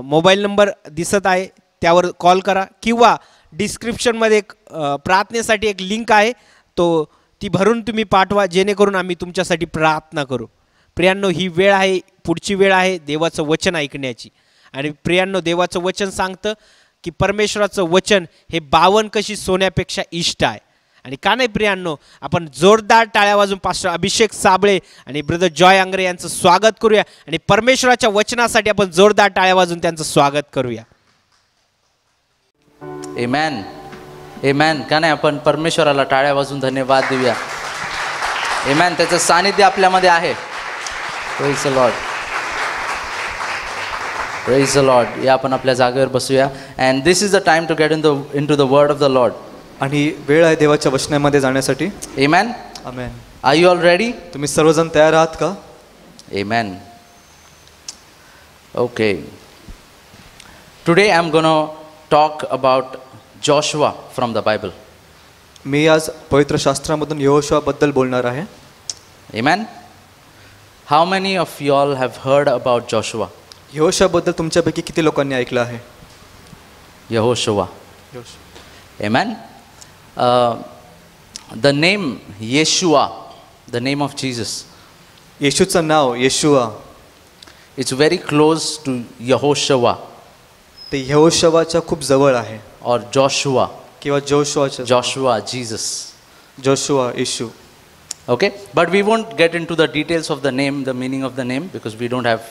मोबाईल नंबर दिसत आहे, त्यावर कॉल करा किंवा डिस्क्रिप्शनमध्ये एक प्रार्थनेसाठी एक लिंक आहे, ती भरून तुम्ही पाठवा, जेणेकरून आम्ही तुमच्यासाठी प्रार्थना करू. प्रियांनो, ही वेळ आहे, पुढची वेळ आहे देवाचं वचन ऐकण्याची. आणि प्रियांनो, देवाचं वचन सांगतं की परमेश्वराचं वचन हे 52 कशी सोन्यापेक्षा इष्ट आहे. आणि का नाही प्रियांनो, आपण जोरदार टाळ्या वाजून पास्टर अभिषेक साबळे आणि ब्रदर जॉय आंग्रे यांचं स्वागत करूया आणि परमेश्वराच्या वचनासाठी आपण जोरदार टाळ्या वाजून त्यांचं स्वागत करूया. आमेन. आमेन. का नाही आपण परमेश्वराला टाळ्या वाजून धन्यवाद देऊया. आमेन. त्याचं सानिध्य आपल्यामध्ये आहे. Praise the lord. Praise the lord. या आपण आपल्या जागेवर बसूया. And this is the time to get into the word of the lord. आणि वेळ आहे देवाच्या वचनामध्ये जाण्यासाठी. Amen. Amen. Are you all ready? तुम्ही सर्वजण तयार आहात का? Amen. Okay. Today I am gonna talk about Joshua from the Bible. मी आज पवित्र शास्त्रामधून यहोशुआबद्दल बोलणार आहे. Amen. How many of you all have heard about Joshua? यहोशुआबद्दल तुमच्यापैकी किती लोकांनी ऐकलं आहे? Yehoshua. Amen. The name Yeshua, the name of Jesus. येशूचं now येशुआ, It's very close to Yehoshua ते यहोशुआच्या खूप जवळ आहे. or Joshua. किंवा Joshua, Jesus. Joshua, Yeshu. Okay, but we won't get into the details of the name, the meaning of the name, because we don't have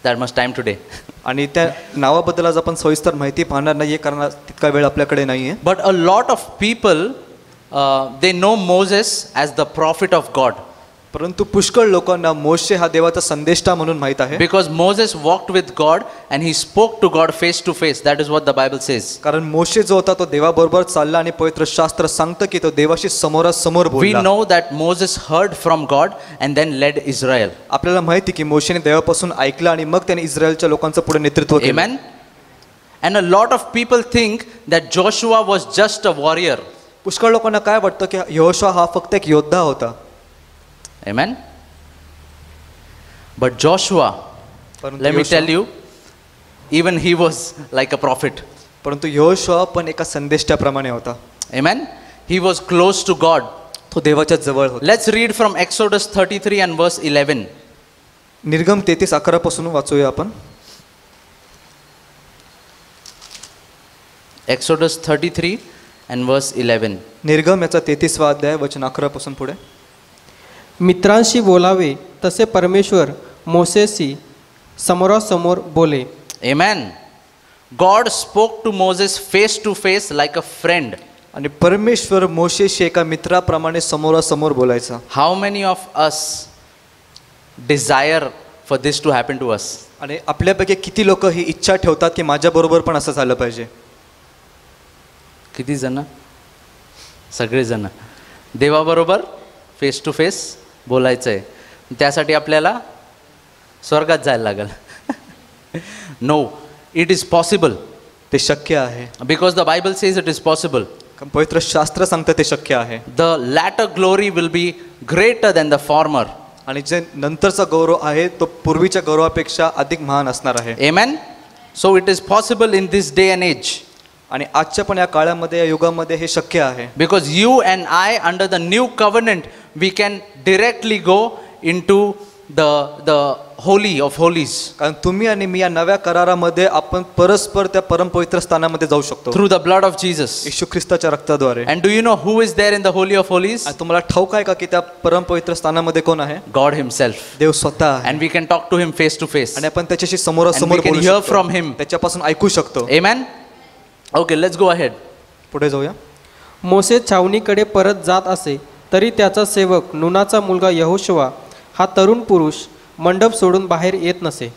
that much time today. आणि त्या नावाबद्दल आज आपण सविस्तर माहिती पाहणार नाही कारण तितका वेळ आपल्याकडे नाही आहे. But a lot of people, they know Moses as the prophet of God. परंतु पुष्कळ लोकांना मोशे हा देवाचा संदेष्टा म्हणून माहीत आहे. Because Moses walked with God and he spoke to God face to face. That is what the Bible says. कारण मोशे जो होता तो देवाबरोबर चालला आणि पवित्र शास्त्र सांगतं की तो देवाशी समोरासमोर We बोलला. know that Moses heard from God and then led Israel. आपल्याला माहिती की मोशेने देवापासून ऐकलं आणि मग त्याने इस्रायलच्या लोकांचं पुढे नेतृत्व केलं. Amen. And a lot of people think that Joshua was just a warrior. पुष्कळ लोकांना काय वाटतं की यहोशुआ हा फक्त एक योद्धा होता. Amen. But Joshua, परंतु let me Yehoshua- tell you, even he was like a prophet. परंतु यहोशुआ पण एका संदेष्टाप्रमाणे होता. Amen. He was close to God. तो देवाच्या जवळ होता. Let's read from Exodus 33 and verse 11. निर्गम 33:11 पासून वाचूया आपण. Exodus 33 and verse 11. निर्गम याचा 33वा अध्याय वचन 11 पासून पुढे. मित्रांशी बोलावे तसे परमेश्वर मोसेशी समोरासमोर बोले. Amen. God spoke to Moses face to face like a friend. आणि परमेश्वर मोशेशी एका मित्राप्रमाणे समोरासमोर बोलायचा. How many of us desire for this to happen to us? आणि आपल्यापैकी किती लोक ही इच्छा ठेवतात की माझ्याबरोबर पण असं झालं पाहिजे. किती जण? सगळेजण. देवाबरोबर फेस टू फेस बोलायचं आहे. त्यासाठी आपल्याला स्वर्गात जायला लागेल. No, it is possible. ते शक्य आहे. Because the Bible says it is possible. कारण पवित्र शास्त्र सांगतं ते शक्य आहे. The latter glory will be greater than the former. आणि जे नंतरचा गौरव आहे तो पूर्वीच्या गौरवापेक्षा अधिक महान असणार आहे. Amen. So it is possible in this day and age. आणि आजच्या पण या काळामध्ये या युगामध्ये हे शक्य आहे. Because you and I under the new covenant we can directly go into the holy of holies. कारण तुम्ही आणि मी या नव्या करारामध्ये आपण परस्पर त्या परमपवित्र स्थानामध्ये जाऊ शकतो. Through the blood of Jesus. येशू ख्रिस्ताच्या रक्ताद्वारे. And do you know who is there in the holy of holies? आणि तुम्हाला ठाऊक आहे का की त्या परमपवित्र स्थानामध्ये कोण आहे? God himself. देव स्वतः आहे. And we can talk to him face to face. आणि आपण त्याच्याशी समोरासमोर And we can बोलू hear शकतो. from him. त्याच्यापासून ऐकू शकतो. Amen. Okay, let's go ahead. पुढे जाऊया. मोसे छावणीकडे परत जात असे तरी त्याचा सेवक नूनाचा मुलगा यहोशुआ हा तरुण पुरुष मंडप सोडून बाहेर येत नसे.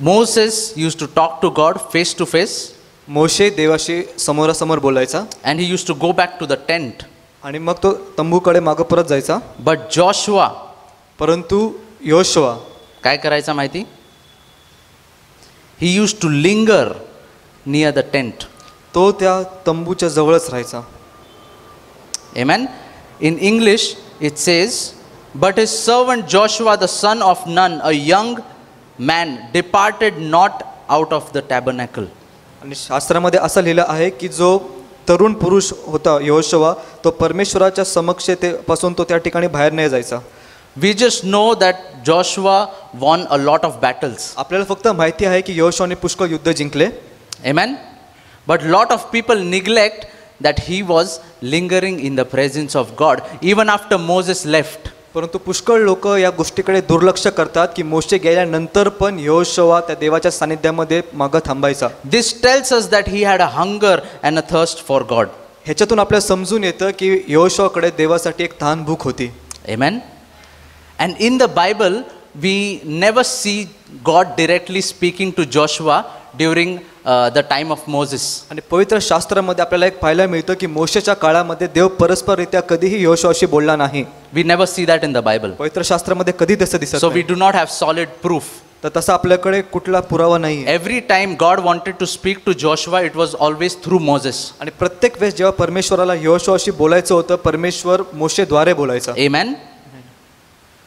Moses used to talk to God face to face. मोशे देवाशी समोरासमोर बोलायचा. And he used to go back to the tent. आणि मग तो तंबूकडे मागं परत जायचा. But Joshua परंतु यहोशुआ काय करायचा माहिती? He used to linger near the tent. तो त्या तंबूच्या जवळच राहायचा. Amen. In English it says, but his servant Joshua the son of Nun, a young man, departed not out of the tabernacle. आणि शास्त्रामध्ये असं लिहिलं आहे की जो तरुण पुरुष होता यहोशुआ तो परमेश्वराच्या समक्षतेपासून तो त्या ठिकाणी बाहेर नाही जायचा. We just know that Joshua won a lot of battles. आपल्याला फक्त माहिती आहे की यहोशुआने पुष्कळ युद्ध जिंकले. Amen. But lot of people neglect that he was lingering in the presence of God even after Moses left. परंतु पुष्कळ लोक या गोष्टीकडे दुर्लक्ष करतात की मोशे गेल्यानंतर पण यहोशुआ त्या देवाच्या सानिध्यामध्ये मागं थांबायचा. This tells us that he had a hunger and a thirst for God. ह्याच्यातून आपल्याला समजून येतं की यहोशुआकडे देवासाठी एक तहान भूक होती. Amen. And in the Bible we never see God directly speaking to Joshua during the time of Moses. आणि पवित्र शास्त्रामध्ये आपल्याला एक पाहायला मिळतं की मोशेच्या काळामध्ये देव परस्पररित्या कधीही यहोशुआशी बोलला नाही. We never see that in the Bible. पवित्र शास्त्रामध्ये कधी तसं दिसत So we नाही. do not have solid proof. तर तसा आपल्याकडे कुठला पुरावा नाही. Every time God wanted to speak to Joshua, it was always through Moses. आणि प्रत्येक वेळेस जेव्हा परमेश्वराला यहोशुआशी बोलायचं होतं परमेश्वर मोशेद्वारे बोलायचा. Amen.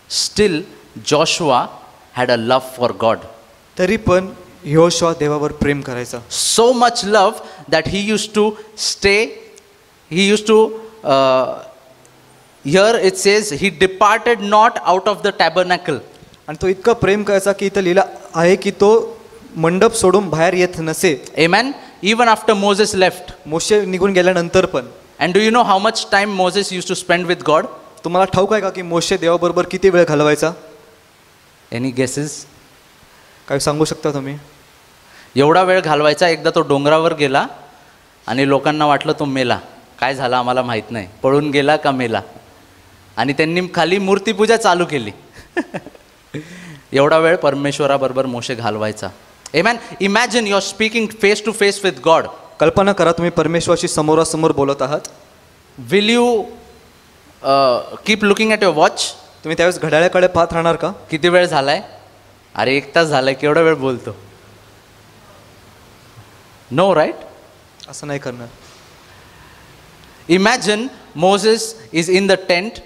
Still Joshua had a love for God. तरी पण यहोशुआ देवावर प्रेम करायचा. So much love that he used to stay. He used to here it says he departed not out of the tabernacle. आणि तो इतका प्रेम करायचा की इथं लिहिलं आहे की तो मंडप सोडून बाहेर येत नसे. Amen. Even after Moses left. मोशे निघून गेल्यानंतर पण. And do you know how much time Moses used to spend with God? तुम्हाला ठाऊक आहे का की मोशे देवाबरोबर किती वेळ घालवायचा? Any guesses? काही सांगू शकता तुम्ही? एवढा वेळ घालवायचा, एकदा तो डोंगरावर गेला आणि लोकांना वाटलं तो मेला. काय झालं आम्हाला माहीत नाही, पळून गेला का मेला, आणि त्यांनी खाली मूर्तीपूजा चालू केली. एवढा वेळ परमेश्वराबरोबर मोशे घालवायचा. Amen. Imagine you're speaking face to face with God. कल्पना करा तुम्ही परमेश्वराशी समोरासमोर बोलत आहात. Will you keep looking at your watch? तुम्ही त्यावेळेस घड्याळाकडे पाहत राहणार का? किती वेळ झालाय? अरे 1 तास झालाय, केवढा वेळ बोलतो? No, right? असं नाही करणार. Imagine Moses is in the tent.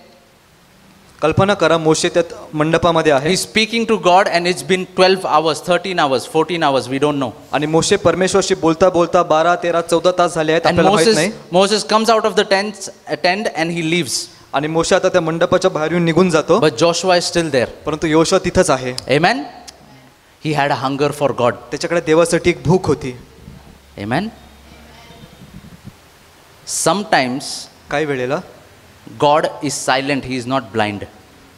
कल्पना करा मोशे त्यात मंडपामध्ये आहे. He's speaking to God and it's been 12 hours, 13 hours, 14 hours, we don't know. आणि मोशे परमेश्वराशी बोलता बोलता 12, 13, 14 तास झाले आहेत, And आपल्याला माहित नाही. Moses comes out of the tent and he leaves. आणि मोशे आता त्या मंडपाच्या बाहेर येऊन निघून जातो. But Joshua is still there. परंतु योशुआ तिथंच आहे. Amen. He had a hunger for God. त्याच्याकडे देवासाठी एक भूक होती. Amen. Sometimes काही वेळेला God is silent, he is not blind.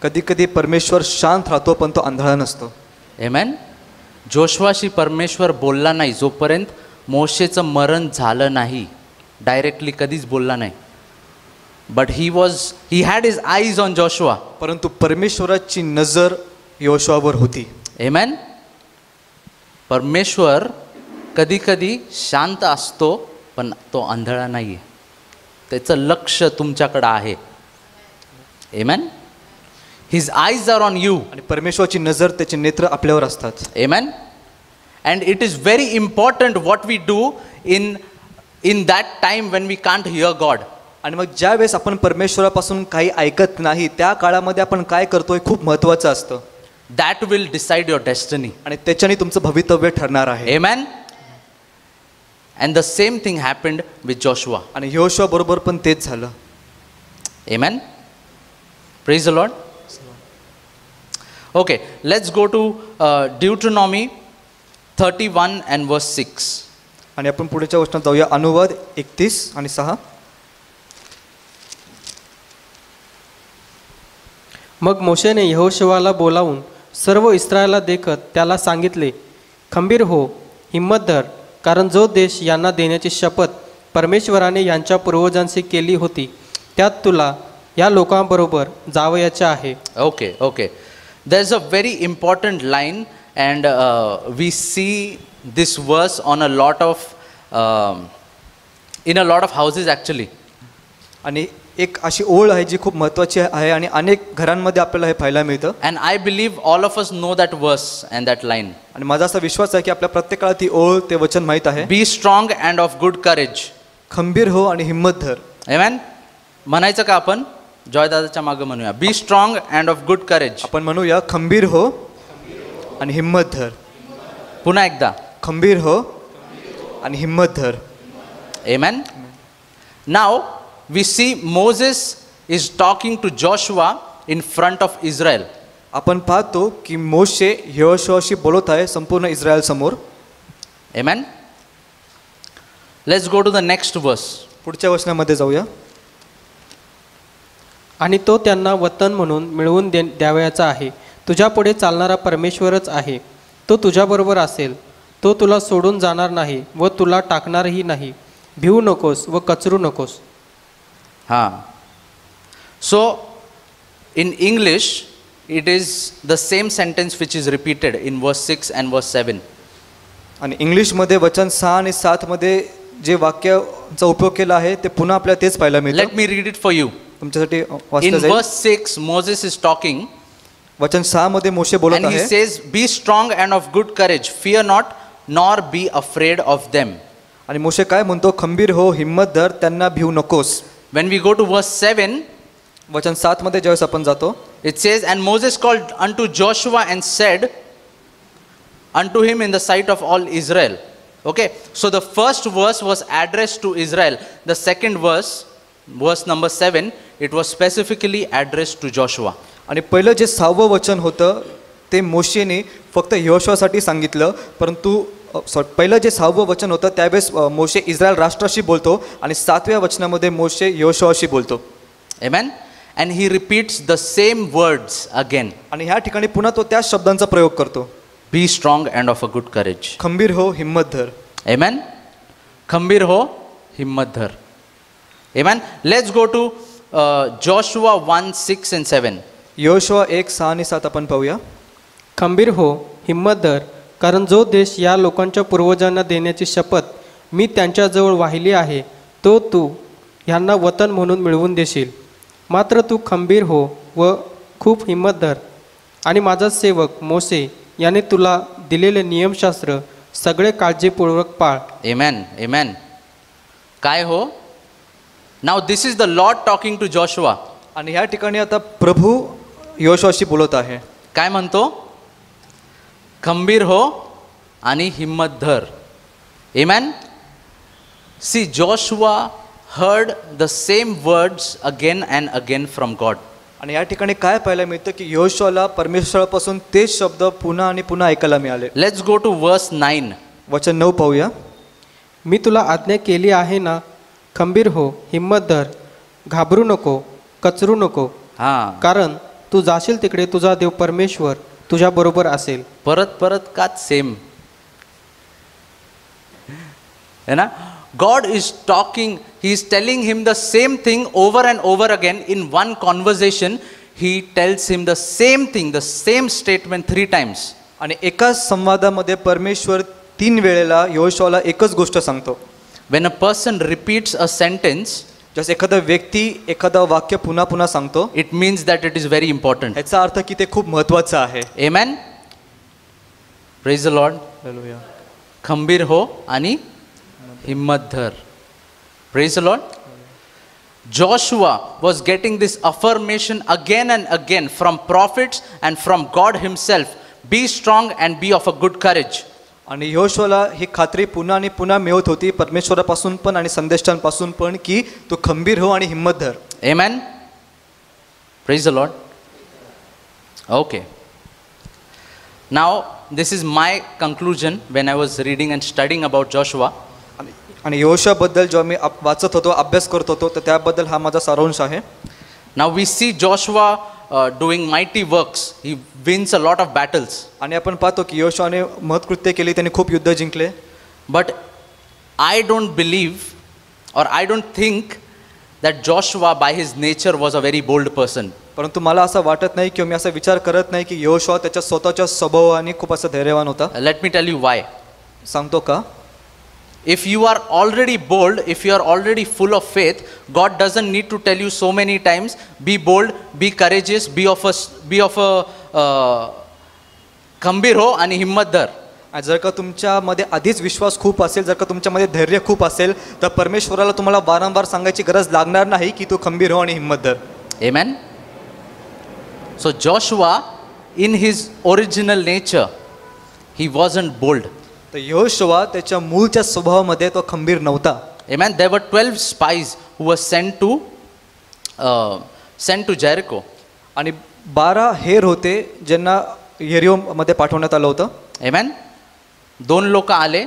कधी कधी परमेश्वर शांत राहतो पण तो आंधळा नसतो. Amen. जोशुआशी परमेश्वर बोलला नाही जोपर्यंत मोशेचं मरण झालं नाही. डायरेक्टली कधीच बोलला नाही. But he had his eyes on Joshua. परंतु परमेश्वराची नजर योशुआवर होती. Amen. परमेश्वर कधी कधी शांत असतो पण तो आंधळा नाही आहे. त्याचं लक्ष तुमच्याकडं आहे. Amen. His eyes are on you. आणि परमेश्वराची नजर त्याचे नेत्र आपल्यावर असतात. Amen. And it is very important what we do in that time when we can't hear God. आणि मग ज्या वेळेस आपण परमेश्वरापासून काही ऐकत नाही त्या काळामध्ये आपण काय करतोय खूप महत्त्वाचं असतं. That will decide your destiny. आणि त्याच्याने तुमचं भवितव्य ठरणार आहे. Amen. And the same thing happened with Joshua. आणि योशुआ बरोबर पण तेच झालं. Amen. Praise the Lord. Okay, let's go to Deuteronomy 31 and verse 6. आणि आपण पुढच्या वचनात जाऊया. अनुवाद 31 आणि 6. मग मोशेने यहोशुआला बोलावून सर्व इस्रायला देखत त्याला सांगितले, खंबीर हो, हिम्मत धर, कारण जो देश यांना देण्याची शपथ परमेश्वराने यांच्या पूर्वजांशी केली होती त्यात तुला या लोकांबरोबर जावयाचे आहे. Okay, okay. There's a very important line and we see this verse on a lot of in a lot of houses actually. आणि एक अशी ओळ आहे जी खूप महत्त्वाची आहे आणि अनेक घरांमध्ये आपल्याला हे पाहायला मिळतं. And I believe all of us know that verse and that line. आणि माझा असा विश्वास आहे की आपल्या प्रत्येकाला ती ओळ ते वचन माहीत आहे. Be strong and of good courage. खंबीर हो आणि हिम्मत धर. Amen. म्हणायचं का आपण? जॉयदादाच्या मागे म्हणूया. Be strong and of good courage. आपण म्हणूया खंबीर हो आणि हिम्मत धर. पुन्हा एकदा. खंबीर हो आणि हिम्मत धर. Amen. Now we see Moses is talking to Joshua in front of Israel. आपण पाहतो की मोशे यहोशुआशी बोलत आहे संपूर्ण इस्रायल समोर. Amen. Let's go to the next verse. पुढच्या वचनामध्ये जाऊया. आणि तो त्यांना वतन म्हणून मिळवून द्यावयाचा आहे. तुझ्या पुढे चालणारा परमेश्वरच आहे. तो तुझ्याबरोबर असेल. तो तुला सोडून जाणार नाही व तुला टाकणारही नाही. भिवू नकोस व कचरू नकोस. So in English it is the same sentence which is repeated in verse 6 and verse 7. आणि इंग्लिशमध्ये वचन 6 आणि 7 मध्ये जे वाक्याचा उपयोग केला आहे ते पुन्हा आपल्याला तेच पाहायला मिळतं. Let me read it for you. तुमच्यासाठी In वाचलं जाईल. verse 6 Moses is talking वचन 6 मध्ये मोशे बोलत and he आहे. says, be strong and of good courage, fear not nor be afraid of them. आणि मोशे काय म्हणतो? खंबीर हो, हिम्मत धर, त्यांना भिवू नकोस. When we go to verse 7, वचन 7 मध्ये ज्यावेळेस आपण जातो it says, and Moses called unto Joshua and said unto him in the sight of all Israel. Okay, so the first verse was addressed to Israel. The second verse, verse number 7, it was specifically addressed to Joshua. आणि पहिलं जे 6वं वचन होतं ते मोशेने फक्त यहोशुआसाठी सांगितलं. परंतु पहिलं जे 6वं वचन होतं त्यावेळेस मोशे इस्रायल राष्ट्राशी बोलतो आणि 7व्या वचनामध्ये मोशे यहोशुआशी बोलतो. Amen. and he repeats the same words again. आणि ह्या ठिकाणी पुन्हा तो त्याच शब्दांचा प्रयोग करतो. Be strong and of a good courage. खंबीर हो, हिम्मत धर. Amen. खंबीर हो, हिम्मत धर. Amen. Let's go to Joshua 1:6 and 7. Yoshua 1:6 आणि 7 आपण पाहूया. खंबीर हो, हिम्मत धर, कारण जो देश या लोकांच्या पूर्वजांना देण्याची शपथ मी त्यांच्याजवळ वाहिली आहे तो तू ह्यांना वतन म्हणून मिळवून देशील. मात्र तू खंबीर हो व खूप हिम्मत धर आणि माझा सेवक मोसे याने तुला दिलेले नियमशास्त्र सगळे काळजीपूर्वक पाळ. Amen. Amen. काय हो? Now this is the Lord talking to Joshua. आणि ह्या ठिकाणी आता प्रभू योशुआशी बोलत आहे. काय म्हणतो? खंबीर हो आणि हिम्मत धर. Amen. See, Joshua heard the same words again and again from God. आणि या ठिकाणी काय पाहायला मिळतं की योशुआला परमेश्वरापासून तेच शब्द पुन्हा आणि पुन्हा ऐकायला मिळाले. Let's go to verse 9. वचन 9 पाहूया. मी तुला आज्ञा केली आहे ना, खंबीर हो, हिम्मत धर, घाबरू नको, कचरू नको, हां, कारण तू जाशील तिकडे तुझा देव परमेश्वर तुझ्या बरोबर असेल. परत परत का सेम है ना? God is talking, he is telling him the same thing over and over again in one conversation. He tells him the same thing, the same statement 3 times. आणि एकाच संवादामध्ये परमेश्वर 3 वेळेला योशुआला एकच गोष्ट सांगतो. When a person repeats a sentence, जसं एखादा व्यक्ती एखादं वाक्य पुन्हा पुन्हा सांगतो, it means that it is very important. याचा अर्थ की ते खूप महत्त्वाचं आहे. Amen. Praise the Lord. Hallelujah. खंबीर हो आणि हिम्मत धर. Praise the Lord. Joshua was getting this affirmation again and again from prophets and from God himself. Be strong and be of a good courage. आणि योशुआला ही खात्री पुन्हा आणि पुन्हा मिळत होती परमेश्वरापासून पण आणि संदेष्टांपासून पण की तू खंबीर हो आणि हिम्मत धर. Amen. Praise the Lord. Okay. Now this is my conclusion when I was reading and studying about Joshua. आणि योशुआबद्दल जेव्हा मी वाचत होतो, अभ्यास करत होतो, तर त्याबद्दल हा माझा सारांश आहे. Now we see Joshua doing mighty works. He wins a lot of battles. आणि आपण पाहतो की योशुआने महत्कृत्य केली, त्यांनी खूप युद्ध जिंकले. But I don't believe or I don't think that Joshua by his nature was a very bold person. परंतु मला असं वाटत नाही किंवा मी असा विचार करत नाही की योशुआ त्याच्या स्वतःच्या स्वभावाने खूप असा धैर्यवान होता. Let me tell you why. सांगतो का? If you are already bold, if you are already full of faith, God doesn't need to tell you so many times, be bold, be courageous, be of a खंबीर हो आणि हिम्मत धर. जर का तुमच्यामध्ये आधीच विश्वास खूप असेल, जर का तुमच्यामध्ये धैर्य खूप असेल, तर परमेश्वराला तुम्हाला वारंवार सांगायची गरज लागणार नाही की तू खंबीर हो आणि हिम्मत धर. Amen. So Joshua, in his original nature, he wasn't bold. तर योशुआ त्याच्या मूळच्या स्वभावामध्ये तो खंबीर नव्हता. Amen. There were 12 spies who were sent to Jericho. आणि 12 हेर होते ज्यांना यरीहोमध्ये पाठवण्यात आलं होतं. Amen. 2 लोक आले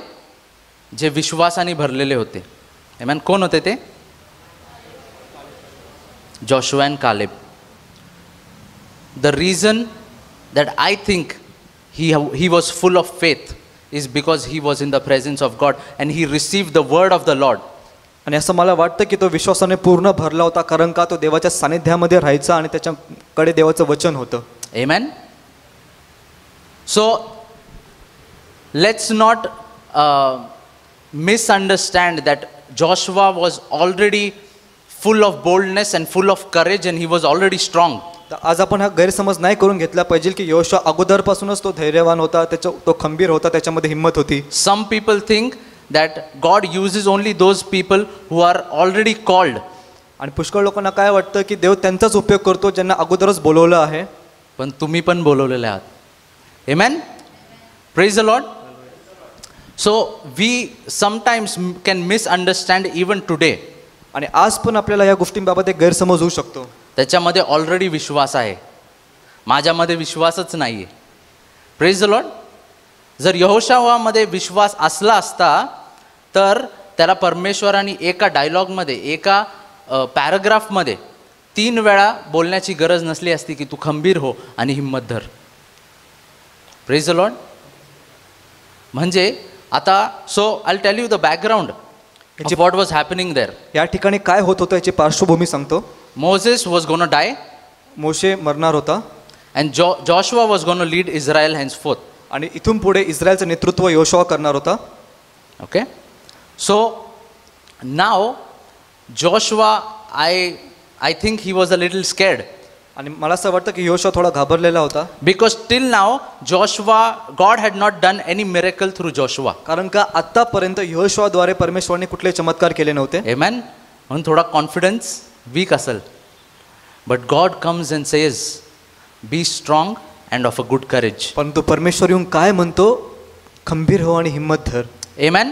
जे विश्वासाने भरलेले होते. Amen. कोण होते ते? Joshua and Caleb. The reason that I think he was full of faith is because he was in the presence of God and he received the word of the Lord. आणि असं मला वाटतं की तो विश्वासाने पूर्ण भरला होता, कारण का तो देवाच्या सानिध्यामध्ये राहायचा आणि त्याच्याकडे देवाचं वचन होतं. Amen. So let's not misunderstand that Joshua was already full of boldness and full of courage and he was already strong. तर आज आपण हा गैरसमज नाही करून घेतला पाहिजे की योशुआ अगोदरपासूनच तो धैर्यवान होता, तो खंबीर होता, त्याच्यामध्ये हिम्मत होती. Some people think that God uses only those people who are already called. आणि पुष्कळ लोकांना काय वाटतं की देव त्यांचाच उपयोग करतो ज्यांना अगोदरच बोलवलं आहे. पण तुम्ही पण बोलवलेले आहात. Amen. Praise the Lord. So we sometimes can misunderstand even today. आणि आज पण आपल्याला या गोष्टींबाबत एक गैरसमज होऊ शकतो. त्याच्यामध्ये ऑलरेडी विश्वास आहे, माझ्यामध्ये विश्वासच नाही आहे. Praise the Lord. जर यहोशावामध्ये विश्वास असला असता तर त्याला परमेश्वराने एका डायलॉगमध्ये, एका पॅराग्राफमध्ये 3 वेळा बोलण्याची गरज नसली असती की तू खंबीर हो आणि हिम्मत धर. Praise the lord. म्हणजे आता so I will tell you the background of what was happening there. या ठिकाणी काय होत होतं याची पार्श्वभूमी सांगतो. मोसेस वॉज गोना डाय मोशे मरणार होता and Joshua was gonna lead Israel henceforth. आणि इथून पुढे इस्रायलचं नेतृत्व योशुआ करणार होता. Okay, so now Joshua, I think he was a little scared आणि मला असं वाटतं की योशुआ थोडा घाबरलेला होता. because till now Joshua, God had not done any miracle through Joshua. कारण का आतापर्यंत योशुआद्वारे परमेश्वराने कुठले चमत्कार केले नव्हते. Amen. म्हणून थोडा कॉन्फिडन्स वीक असेल. But God comes and says, be strong and of a good courage. परंतु परमेश्वर येऊन काय म्हणतो, खंबीर हो आणि हिम्मत धर. Amen.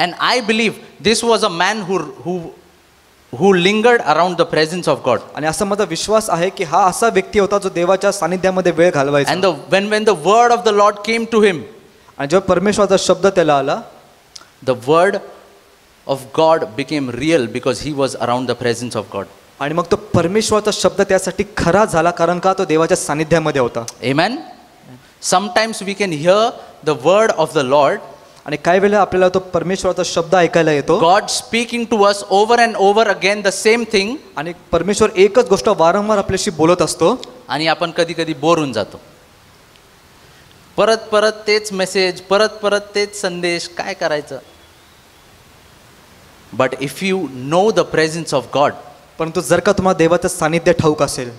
And I believe this was a man who lingered around the presence of God. आणि असा माझा विश्वास आहे की हा असा व्यक्ती होता जो देवाच्या सानिध्यामध्ये वेळ घालवायचा. And when the word of the Lord came to him, आणि जेव्हा परमेश्वराचा शब्द त्याला आला, the word of God became real because he was around the presence of God. आणि मग तो परमेश्वराचा शब्द त्यासाठी खरा झाला कारण का तो देवाच्या सानिध्यामध्ये होता. Amen. Sometimes we can hear the word of the Lord, आणि काही वेळेला आपल्याला तो परमेश्वराचा शब्द ऐकायला येतो. God speaking to us over and over again the same thing, आणि परमेश्वर एकच गोष्ट वारंवार आपल्याशी बोलत असतो. आणि आपण कधी कधी बोर होऊन जातो. परत परत तेच मेसेज, परत परत तेच संदेश, काय करायचं. But if you know the presence of God, परंतु जर का तुम्हाला देवाचं सानिध्य ठाऊक असेल,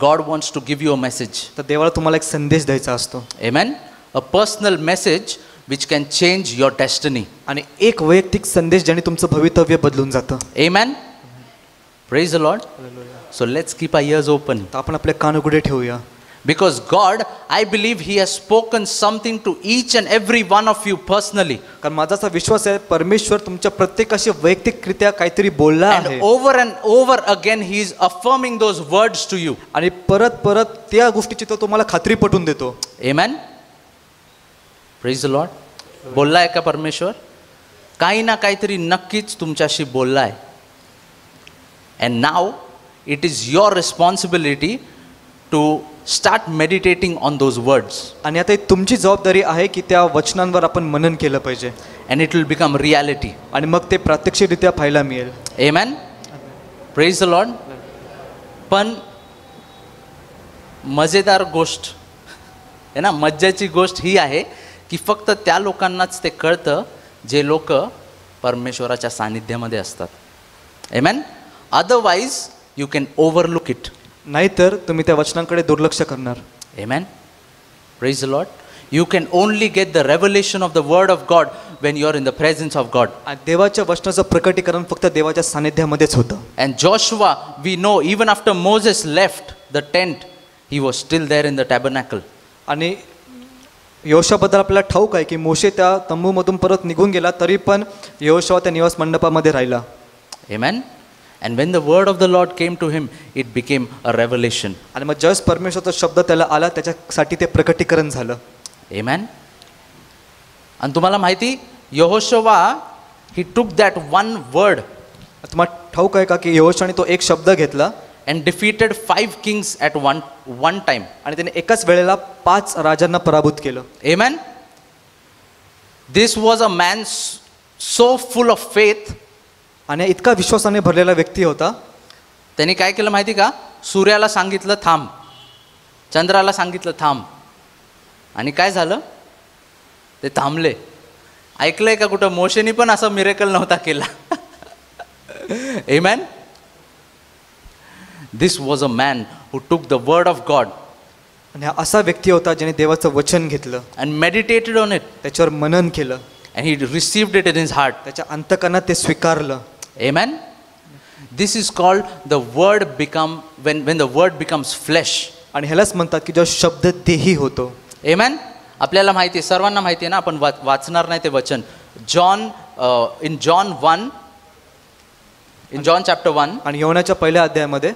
God wants to give you a message. तर देवाला तुम्हाला एक संदेश द्यायचा असतो. Amen. A personal message which can change your destiny. आणि एक वैयक्तिक संदेश ज्याने तुमचं भवितव्य बदलून जातं. Amen. Praise the Lord. So let's keep our ears open. तर आपण आपले कान उघडे ठेवूया. Because God, I believe He has spoken something to each and every one of you personally. कारण माझा असा विश्वास आहे परमेश्वर तुमच्या प्रत्येकाशी वैयक्तिकरित्या काहीतरी बोलला And आहे. and over again He is affirming those words to you. आणि परत परत त्या गोष्टीची तो तुम्हाला खात्री पटवून देतो. Amen. Praise the Lord. बोललाय का परमेश्वर? काही ना काहीतरी नक्कीच तुमच्याशी बोललाय. And now it is your responsibility to start meditating on those words. आणि आता तुमची जबाबदारी आहे की त्या वचनांवर आपण मनन केलं पाहिजे. And it will become reality. आणि मग ते प्रात्यक्षिकरित्या पाहायला मिळेल. Amen. Praise the Lord. पण मजेदार गोष्ट आहे ना, मज्जाची गोष्ट ही आहे की फक्त त्या लोकांनाच ते कळतं जे लोक परमेश्वराच्या सानिध्यामध्ये असतात. Amen. Otherwise you can overlook it. नाहीतर तुम्ही त्या वचनांकडे दुर्लक्ष करणार. Amen. Praise the Lord. You can only get the revelation of the word of God when you are in the presence of God. आणि देवाच्या वचनाचं प्रकटीकरण फक्त देवाच्या सानिध्यामध्येच होतं. And Joshua, we know even after Moses left the tent, he was still there in the tabernacle. आणि योशुआबद्दल आपल्याला ठाऊक आहे की मोशे त्या तंबूमधून परत निघून गेला तरी पण योशुआ त्या निवास मंडपामध्ये राहिला. Amen. And when the word of the Lord came to him, it became a revelation. आणि मग जस्ट परमेश्वराचा शब्द त्याला आला त्याच्यासाठी ते प्रकटीकरण झालं. Amen. आणि तुम्हाला माहिती, Yehoshua, he took that one word तुम्हाला ठाऊक आहे का की योशुआने तो एक शब्द घेतला and defeated 5 kings at one time. आणि त्याने एकाच वेळेला 5 राजांना पराभूत केलं. Amen. This was a man so full of faith. आणि इतका विश्वासाने भरलेला व्यक्ती होता. त्यांनी काय केलं माहिती का? सूर्याला सांगितलं थांब, चंद्राला सांगितलं थांब, आणि काय झालं? ते थांबले. ऐकलंय का कुठं मोशेनी पण असं मिरेकल नव्हता केला. Amen. This was a man who took the word of God आणि हा असा व्यक्ती होता ज्याने देवाचं वचन घेतलं and meditated on it, त्याच्यावर मनन केलं and he received it in his heart. त्याच्या अंतकरणात ते स्वीकारलं. Amen. This is called the word become, when the word becomes flesh. आणि ह्यालाच म्हणतात की जो शब्द देही होतो. Amen. आपल्याला माहिती आहे, सर्वांना माहिती आहे ना, आपण वाचणार नाही ते वचन. In John chapter 1, आणि योहानाच्या पहिल्या अध्यायामध्ये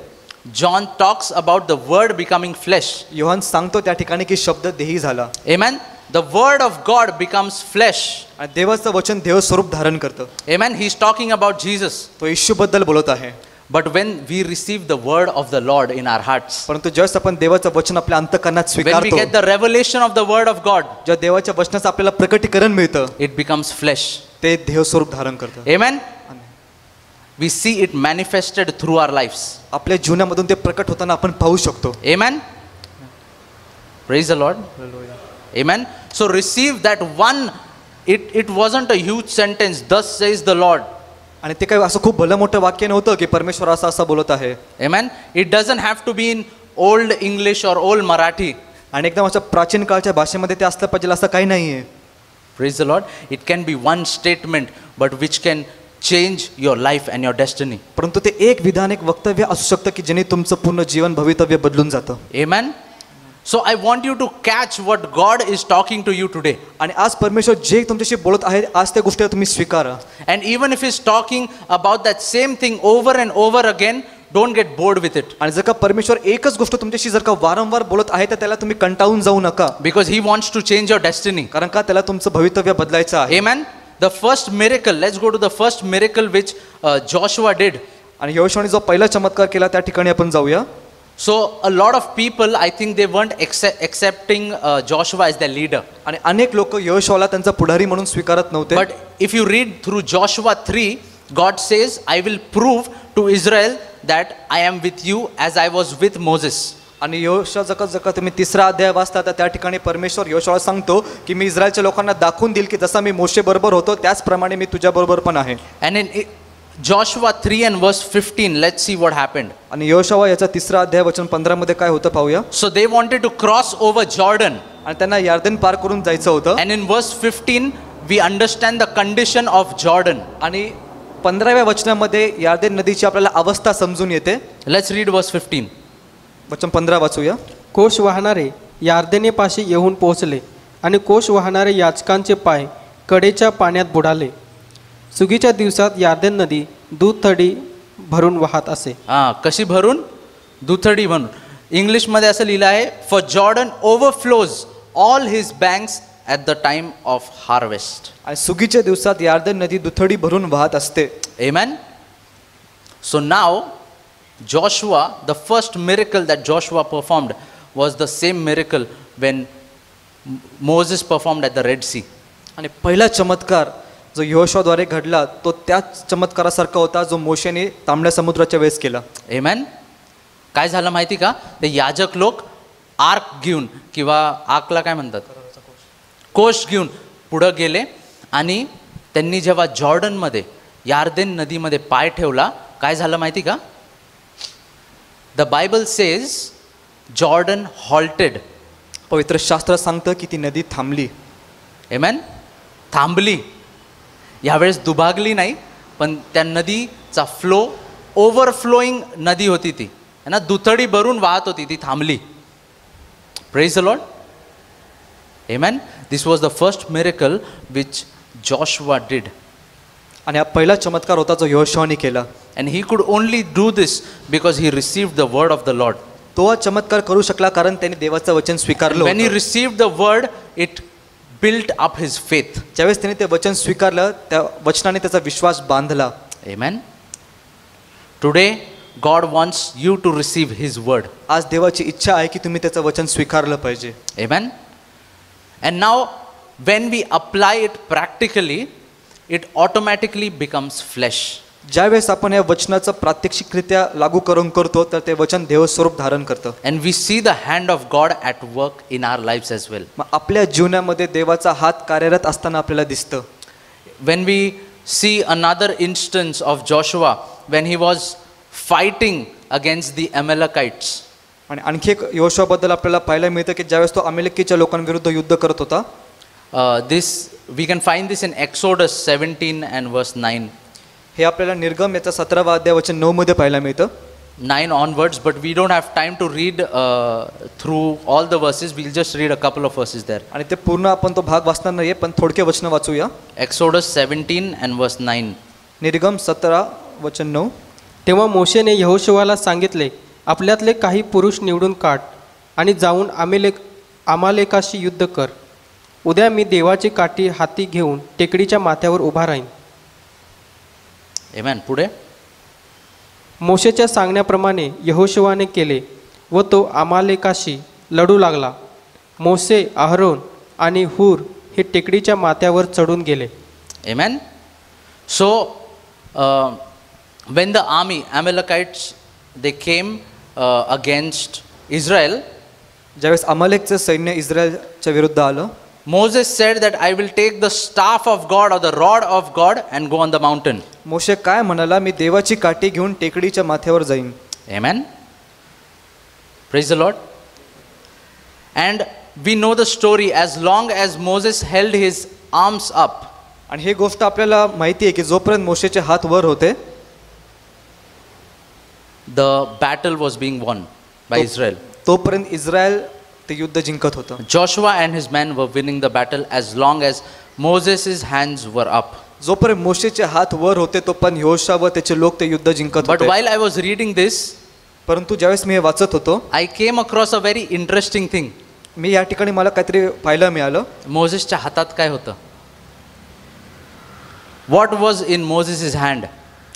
John talks about the word becoming flesh. Yohan सांगतो त्या ठिकाणी की शब्द देही झाला. Amen. The word of God becomes flesh. आणि देवाचं वचन देव स्वरूप धारण करतं. Amen. He's talking about Jesus. तो येशूबद्दल बोलत आहे. But when we receive the word of the Lord in our hearts, परंतु ज्यावेळेस आपण देवाचं वचन आपल्या अंतःकरणात when we स्वीकारतो, get the revelation of the word of God, ज्या देवाच्या वचनाचं आपल्याला प्रकटीकरण मिळतं, it becomes flesh. ते देह स्वरूप धारण करतं. Amen. We see it manifested through our lives. आपल्या जीवनामधून ते प्रकट होताना आपण पाहू शकतो. Amen. Praise the Lord. Amen. So receive that one. It wasn't a huge sentence. Thus says the Lord. आणि ते काही असं खूप भलं मोठं वाक्य नव्हतं की परमेश्वर असं बोलत आहे. Amen. It doesn't have to be in old English or old Marathi. आणि एकदम असं प्राचीन काळच्या भाषेमध्ये ते असलं पाहिजे असं काही नाहीये. Praise the Lord. It can be one statement, but which can change your life and your destiny. परंतु ते एक विधान, एक वक्तव्य असू शकतं की ज्याने तुमचं पूर्ण जीवन भवितव्य बदलून जातं. Amen. So I want you to catch what God is talking to you today. आणि आज परमेश्वर जे तुमच्याशी बोलत आहे, आज त्या गोष्टी तुम्ही स्वीकारा. And even if he's talking about that same thing over and over again, don't get bored with it. आणि जर का परमेश्वर एकच गोष्ट तुमच्याशी जर का वारंवार बोलत आहे तर त्याला तुम्ही कंटाळून जाऊ नका. Because he wants to change your destiny. कारण का त्याला तुमचं भवितव्य बदलायचं आहे. Amen. The first miracle, let's go to the first miracle which Joshua did. आणि यहोशूने जो पहिला चमत्कार केला त्या ठिकाणी आपण जाऊया. So a lot of people, I think they weren't accepting Joshua as their leader. आणि अनेक लोक यहोशूला त्यांचा पुढारी म्हणून स्वीकारत नव्हते. But if you read through Joshua 3, God says, I will prove to Israel that I am with you as I was with Moses. आणि यहोशू जर का तुम्ही तिसरा अध्याय वाचता तर त्या ठिकाणी परमेश्वर यहोशूला सांगतो की मी इस्रायलच्या लोकांना दाखवून देईल की जसा मी मोशे बरोबर होतो त्याचप्रमाणे मी तुझ्या बरोबर पण आहे. And in Joshua 3 and verse 15, let's see what happened. आणि यहोशू याचा तिसरा अध्याय वचन 15 मध्ये काय होतं पाहूया. So they wanted to cross over Jordan. आणि त्यांना यर्दन पार करून जायचं होतं. And in verse 15, we understand the condition of Jordan. आणि 15व्या वचनामध्ये यर्दन नदीची आपल्याला अवस्था समजून येते. Let's read verse 15. वचन 15 वाचूया. कोश वाहणारे यार्देनेपाशी येऊन पोहोचले आणि कोश वाहणारे याजकांचे पाय कडेच्या पाण्यात बुडाले. सुगीच्या दिवसात यार्देन नदी दुथडी भरून वाहत असे. कशी भरून? दुथडी भरून. इंग्लिशमध्ये असं लिहिलं आहे, for Jordan overflows all his banks at the time of harvest. आणि सुगीच्या दिवसात यार्दन नदी दुथडी भरून वाहत असते. Amen. So now Joshua, the first miracle that Joshua performed was the same miracle when Moses performed at the Red Sea. आणि पहिला चमत्कार जो यहोशूद्वारे घडला तो त्याच चमत्कारासारखा होता जो मोशेने तांबड्या समुद्राच्या वेळेस केला. Amen. काय झालं माहिती का? ते याजक लोक आर्क घेऊन किंवा आर्कला काय म्हणतात, कोश घेऊन पुढं गेले आणि त्यांनी जेव्हा जॉर्डनमध्ये यार्देन नदीमध्ये पाय ठेवला, काय झालं माहिती का? The Bible says Jordan halted. पवित्र शास्त्र सांगतं की ती नदी थांबली. Amen. थांबली. यावेळेस दुभागली नाही, पण त्या नदीचा फ्लो ओव्हरफ्लोईंग नदी होती ती ना, दुथडी भरून वाहत होती, ती थांबली. Praise the Lord. Amen. This was the first miracle which Joshua did. आणि हा पहिला चमत्कार होता जो यहोशूने केला. And he could only do this because he received the word of the Lord. तो हा चमत्कार करू शकला कारण त्याने देवाचं वचन स्वीकारलं. When he received the word, it built up his faith. ज्यावेळेस त्याने ते वचन स्वीकारलं त्या वचनाने त्याचा विश्वास बांधला. Amen. Today God wants you to receive his word. आज देवाची इच्छा आहे की तुम्ही त्याचं वचन स्वीकारलं पाहिजे. Amen. And now when we apply it practically, it automatically becomes flesh. ज्यावेळेस आपण या वचनाचं प्रात्यक्षिकरित्या लागू करून करतो तर ते वचन देव स्वरूप धारण करतं. And we see the hand of God at work in our lives as well. मग आपल्या जीवनामध्ये देवाचा हात कार्यरत असताना आपल्याला दिसतं. When we see another instance of Joshua when he was fighting against the Amalekites. आणि आणखी एक यहोशूबद्दल आपल्याला पाहायला मिळतं की ज्यावेळेस तो अमेलेकीच्या लोकांविरुद्ध युद्ध करत होता. We can find this in Exodus 17 and verse 9. हे आपल्याला निर्गम याचा 17वा अध्याय वचन 9 मध्ये पाहायला मिळतं. 9 onwards, but we don't have time to read through all the verses. We'll just read a couple of verses there. आणि ते पूर्ण आपण तो भाग वाचणार नाहीये पण थोडके वचन वाचूया. Exodus 17 and verse 9. निर्गम 17 वचन 9. तेव्हा मोशेने यहोशूला सांगितले, आपल्यातले काही पुरुष निवडून काढ आणि जाऊन अमालेकाशी युद्ध कर. उद्या मी देवाची काठी हाती घेऊन टेकडीच्या माथ्यावर उभा राहीन. Amen. पुढे. मोशेच्या सांगण्याप्रमाणे यहोशुवाने केले व तो अमालेकाशी लढू लागला. मोसे, अहरोन आणि हूर हे टेकडीच्या माथ्यावर चढून गेले. Amen. So, when the army, Amalekites, they came against Israel, ज्यावेळेस अमालेकचं सैन्य इस्रायलच्या विरुद्ध आलं, Moses said that I will take the staff of God or the rod of God and go on the mountain. मोशे काय म्हणाला, मी देवाची काठी घेऊन टेकडीच्या माथ्यावर जाईन. Amen. Praise the Lord. And we know the story, as long as Moses held his arms up, आणि ही गोष्ट आपल्याला माहिती आहे की जोपर्यंत मोशेचे हात वर होते, the battle was being won by Israel. तोपर्यंत इस्रायल ते युद्ध जिंकत होतं. Joshua and his men were winning the battle as long as Moses' hands were up. जोपर्यंत मोशेचे हात वर होते तोपर्यंत यहोशुवा व त्याचे लोक ते युद्ध जिंकत But होते. while I was reading this, परंतु ज्यावेळेस मी हे वाचत होतो, I came across a very interesting thing. मी या ठिकाणी मला काहीतरी पाहायला मिळालं. मोसेसच्या हातात काय होतं? What was in Moses' hand?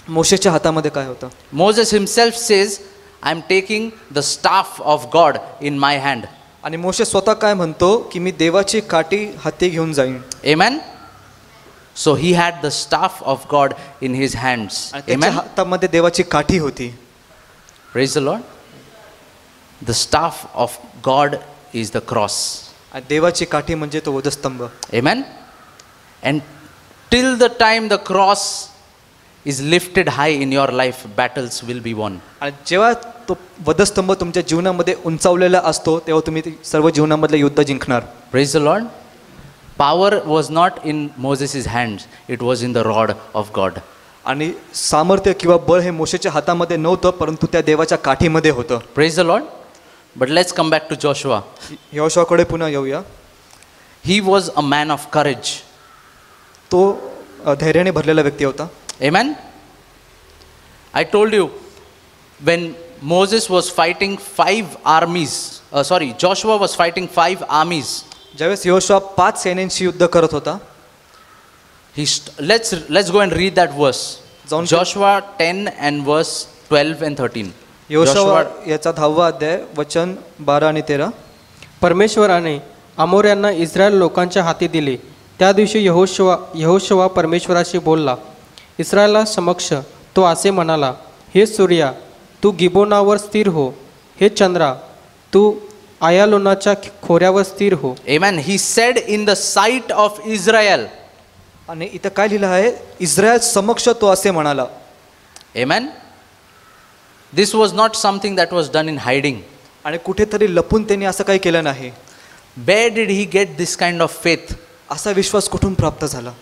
मोशेच्या हातामध्ये काय होतं? Moses himself says, I am taking the staff of God in my hand. आणि मोशे स्वतः काय म्हणतो की मी देवाची काठी हाती घेऊन जाईन. Amen. So he had the staff of God in his hands. आणि त्याच्या Amen. हातामध्ये देवाची काठी होती. Praise the Lord. The staff of God is the cross. आणि देवाची काठी म्हणजे तो वधस्तंभ. Amen. And till the time the cross is lifted high in your life, battles will be won. आणि जेव्हा तो वधस्तंभ तुमच्या जीवनामध्ये उंचावलेला असतो तेव्हा तुम्ही सर्व जीवनामधले युद्ध जिंकणार. Praise the Lord. Power was not in Moses' hands, it was in the rod of God. आणि सामर्थ्य किंवा बळ हे मोशेच्या हातामध्ये नव्हतं, परंतु त्या देवाच्या काठीमध्ये होतं. Praise the Lord. But let's come back to Joshua. यहोशुवाकडे पुन्हा येऊया. He was a man of courage. तो धैर्याने भरलेला व्यक्ती होता. Amen. I told you, when Moses was fighting 5 armies, Joshua was fighting 5 armies. ज्यावेळेस यहोशुवा 5 सैन्यांशी युद्ध करत होता. Let's go and read that verse. Joshua 10 and verse 12 and 13. यहोशुवा याचा 10वा अध्याय वचन 12 आणि 13. परमेश्वराने अमोऱ्यांना इस्रायल लोकांच्या हाती दिले. त्या दिवशी यहोशुवा परमेश्वराशी बोलला. इस्रायला समक्ष तो असे म्हणाला, हे सूर्या तू गिबोनावर स्थिर हो, हे चंद्रा तू आयालोनाच्या खोऱ्यावर स्थिर हो. Amen. He said in the sight of Israel. आणि इथं काय लिहिलं आहे? इस्रायल समक्ष तो असे म्हणाला. Amen. This was not something that was done in hiding. आणि कुठेतरी लपून त्यांनी असं काही केलं नाही. Where did he get this kind of faith? असा विश्वास कुठून प्राप्त झाला?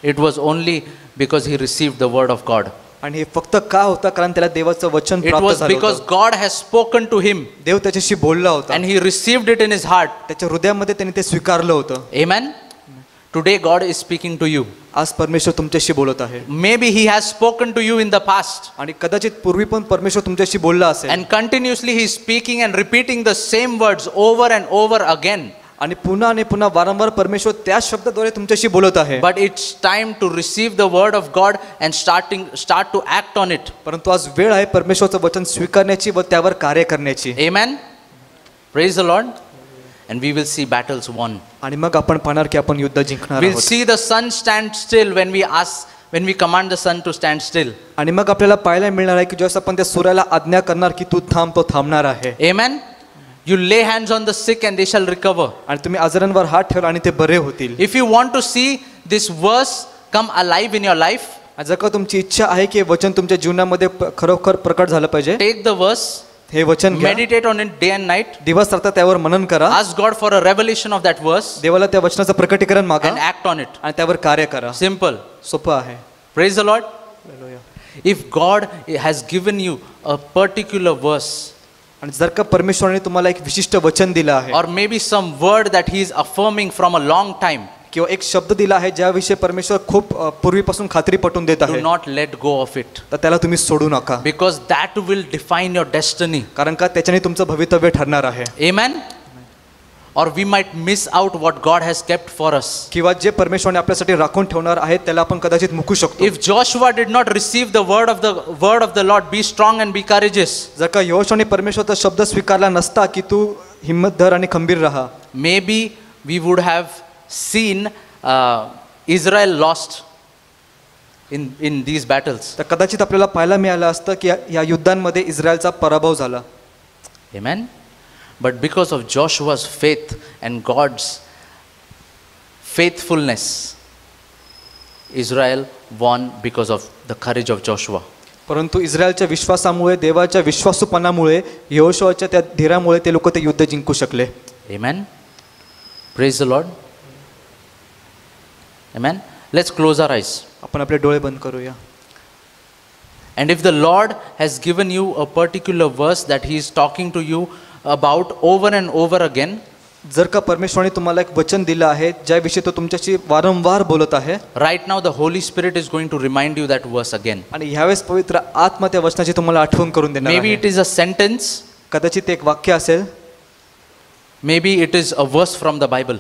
It was only because he received the word of God. आणि हे फक्त का होता? कारण त्याला देवाचं वचन It प्राप्त was झालं because होतं. God has spoken to him देव त्याच्याशी बोलला होता and he received it in his heart. त्याच्या हृदयामध्ये त्याने ते स्वीकारलं होतं. Amen. Today God is speaking to you. आज परमेश्वर तुमच्याशी बोलत आहे. Maybe he has spoken to you in the past. आणि कदाचित पूर्वी पण परमेश्वर तुमच्याशी बोलला असेल. And continuously he is speaking and repeating the same words over and over again. आणि पुन्हा वारंवार परमेश्वर त्या शब्दाद्वारे तुमच्याशी बोलत आहे. But it's time to receive the word of God and start to act on it. परंतु आज वेळ आहे परमेश्वरचं वचन स्वीकारण्याची व त्यावर कार्य करण्याची. Amen. Praise the Lord. And we will see battles won. आणि मग आपण पाहणार की आपण युद्ध जिंकणार We'll आहोत. see the sun stand still when we command the sun to stand still. आणि मग आपल्याला पाहायला मिळणार आहे की जेव्हा आपण त्या सूर्याला आज्ञा करणार की तू थांब, तो थांबणार आहे. Amen. You lay hands on the sick and they shall recover. आणि तुम्ही आजारांवर हात ठेवला आणि ते बरे होतील. If you want to see this verse come alive in your life, जर का तुमची इच्छा आहे की वचन तुमच्या जीवनामध्ये खरोखर प्रकट झालं पाहिजे, take the verse, हे वचन घ्या, meditate on it day and night, दिवस रात्र त्यावर मनन करा, ask God for a revelation of that verse देवाला त्या वचनाचं प्रकटीकरण मागा and act on it. आणि त्यावर कार्य करा. Simple. सोपं आहे. Praise the Lord. If God has given you a particular verse, आणि जर का परमेश्वराने तुम्हाला एक विशिष्ट वचन दिलं आहे or maybe some word that he is affirming from a long time, किंवा एक शब्द दिला आहे ज्याविषयी परमेश्वर खूप पूर्वीपासून खात्री पटवून देत do आहे, not let go of it, तर त्याला तुम्ही सोडू नका. because that will define your destiny. कारण का त्याच्याने तुमचं भवितव्य ठरणार आहे. Amen. or we might miss out what God has kept for us. किंवा जे परमेश्वराने आपल्यासाठी राखून ठेवणार आहे त्याला आपण कदाचित मुकू शकतो. If Joshua did not receive the word of the Lord, be strong and be courageous, जर का यहोशूने परमेश्वराचा शब्द स्वीकारला नसता की तू हिम्मत धर आणि खंबीर राहा, maybe we would have seen Israel lost in these battles. तर कदाचित आपल्याला पाहायला मिळालं असतं की या युद्धांमध्ये इस्रायलचा पराभव झाला. Amen. But because of Joshua's faith and God's faithfulness, Israel won because of the courage of Joshua. परंतु इस्रायलच्या विश्वासामुळे, देवाच्या विश्वासूपणामुळे, यहोशूच्या त्या धीरामुळे ते लोक ते युद्ध जिंकू शकले. Amen. Praise the Lord. Amen. Let's close our eyes. आपण आपले डोळे बंद करूया. And if the Lord has given you a particular verse that He is talking to you about over and over again, जर का परमेश्वराने तुम्हाला एक वचन दिलं आहे ज्याविषयी तो तुमच्याशी वारंवार बोलत आहे, right now the Holy Spirit is going to remind you that verse again. आणि ह्यावेळेस पवित्र आत्मा त्या वचनाची तुम्हाला आठवण करून देणार Maybe आहे. it is a sentence, कदाचित एक वाक्य असेल, maybe it is a verse from the Bible,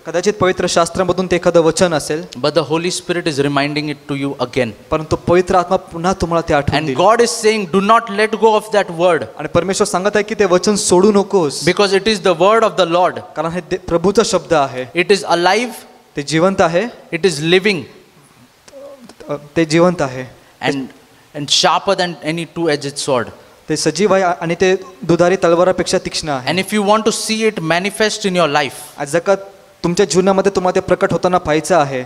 कदाचित पवित्र शास्त्रामधून ते एखादं वचन असेल, but the Holy Spirit is reminding it to you again. परंतु पवित्र आत्मा पुन्हा तुम्हाला ते आठवण And देईल. God is saying, do not let go of that word, आणि परमेश्वर सांगत आहे की ते वचन सोडू नकोस, because it is the word of the Lord. कारण हे प्रभूचा शब्द आहे. It is alive, ते जिवंत आहे, it is living, ते जिवंत आहे, and sharper than any two-edged sword. ते सजीव आहे आणि ते दुधारी तलवारापेक्षा तीक्ष्ण आहे. And if you want to see it manifest in your life, आज जर का तुमच्या जीवनामध्ये तुम्हाला ते प्रकट होताना पाहायचं आहे,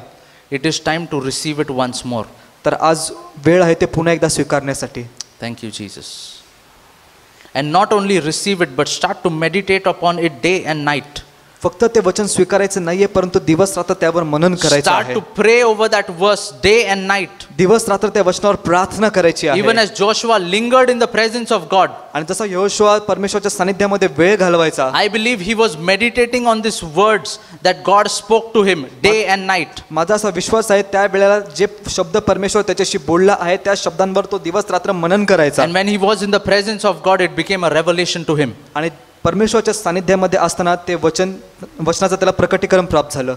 it is time to receive it once more. तर आज वेळ आहे ते पुन्हा एकदा स्वीकारण्यासाठी. Thank you, Jesus. And not only receive it, but start to meditate upon it day and night. फक्त ते वचन स्वीकारायचं नाहीये, परंतु दिवस रात्र त्यावर मनन करायचं Start आहे. to pray over that verse day and night. दिवस रात्र त्या वचनावर प्रार्थना करायची आहे. Even as Joshua lingered in the presence of God, आणि जसा यहोशू परमेश्वराच्या सानिध्यामध्ये वेळ घालवायचा, I believe he was meditating on these words that God spoke to him day and night. माझा असा विश्वास आहे त्या वेळेला जे शब्द परमेश्वर त्याच्याशी बोलला आहे त्या शब्दांवर तो दिवस रात्र मनन करायचा. And when he was in the presence of God, it became a revelation to him. आणि परमेश्वराच्या सानिध्यामध्ये असताना ते वचनाचं त्याला प्रकटीकरण प्राप्त झालं.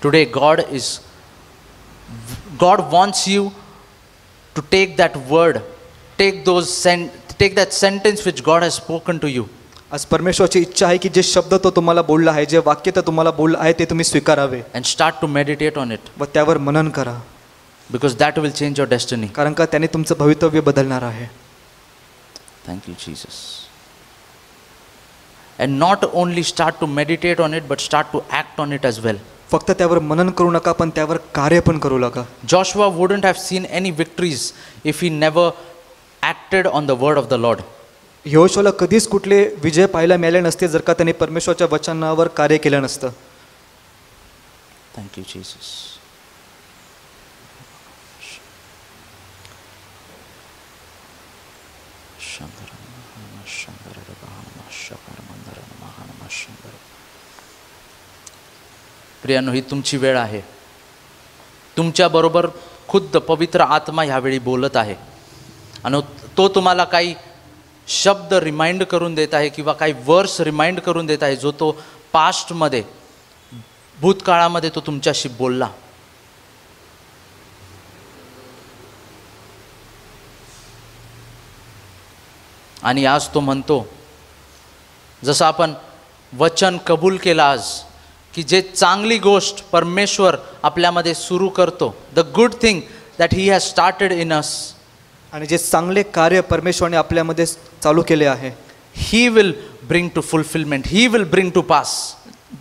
Today God wants you to take that word, take that sentence which God has spoken to you. आज परमेश्वराची इच्छा आहे की जे शब्द तो तुम्हाला बोलला आहे, जे वाक्य तो तुम्हाला बोलला आहे ते तुम्ही स्वीकारावे And start to meditate on it, व त्यावर मनन करा, because that will change your destiny. कारण का त्याने तुमचं भवितव्य बदलणार आहे. Thank you, Jesus. And not only start to meditate on it, but start to act on it as well. फक्त त्यावर मनन करू नका, पण त्यावर कार्य पण करू नका. Joshua wouldn't have seen any victories if he never acted on the word of the Lord. यहोशूला कधीच कुठले विजय पाहायला मिळाले नसते जर का त्याने परमेश्वराच्या वचनावर कार्य केलं नसतं. Thank you, Jesus. प्रियानो, ही तुमची वेळ आहे. तुमच्याबरोबर खुद्द पवित्र आत्मा ह्यावेळी बोलत आहे आणि तो तुम्हाला काही शब्द रिमाइंड करून देत आहे किंवा काही वर्स रिमाइंड करून देत आहे जो तो पास्टमध्ये, भूतकाळामध्ये तो तुमच्याशी बोलला. आणि आज तो म्हणतो, जसं आपण वचन कबूल केलं आज, की जे चांगली गोष्ट परमेश्वर आपल्यामध्ये सुरू करतो, the good thing that he has started in us, आणि जे चांगले कार्य परमेश्वराने आपल्यामध्ये चालू केले आहे, he will bring to fulfilment, he will bring to pass.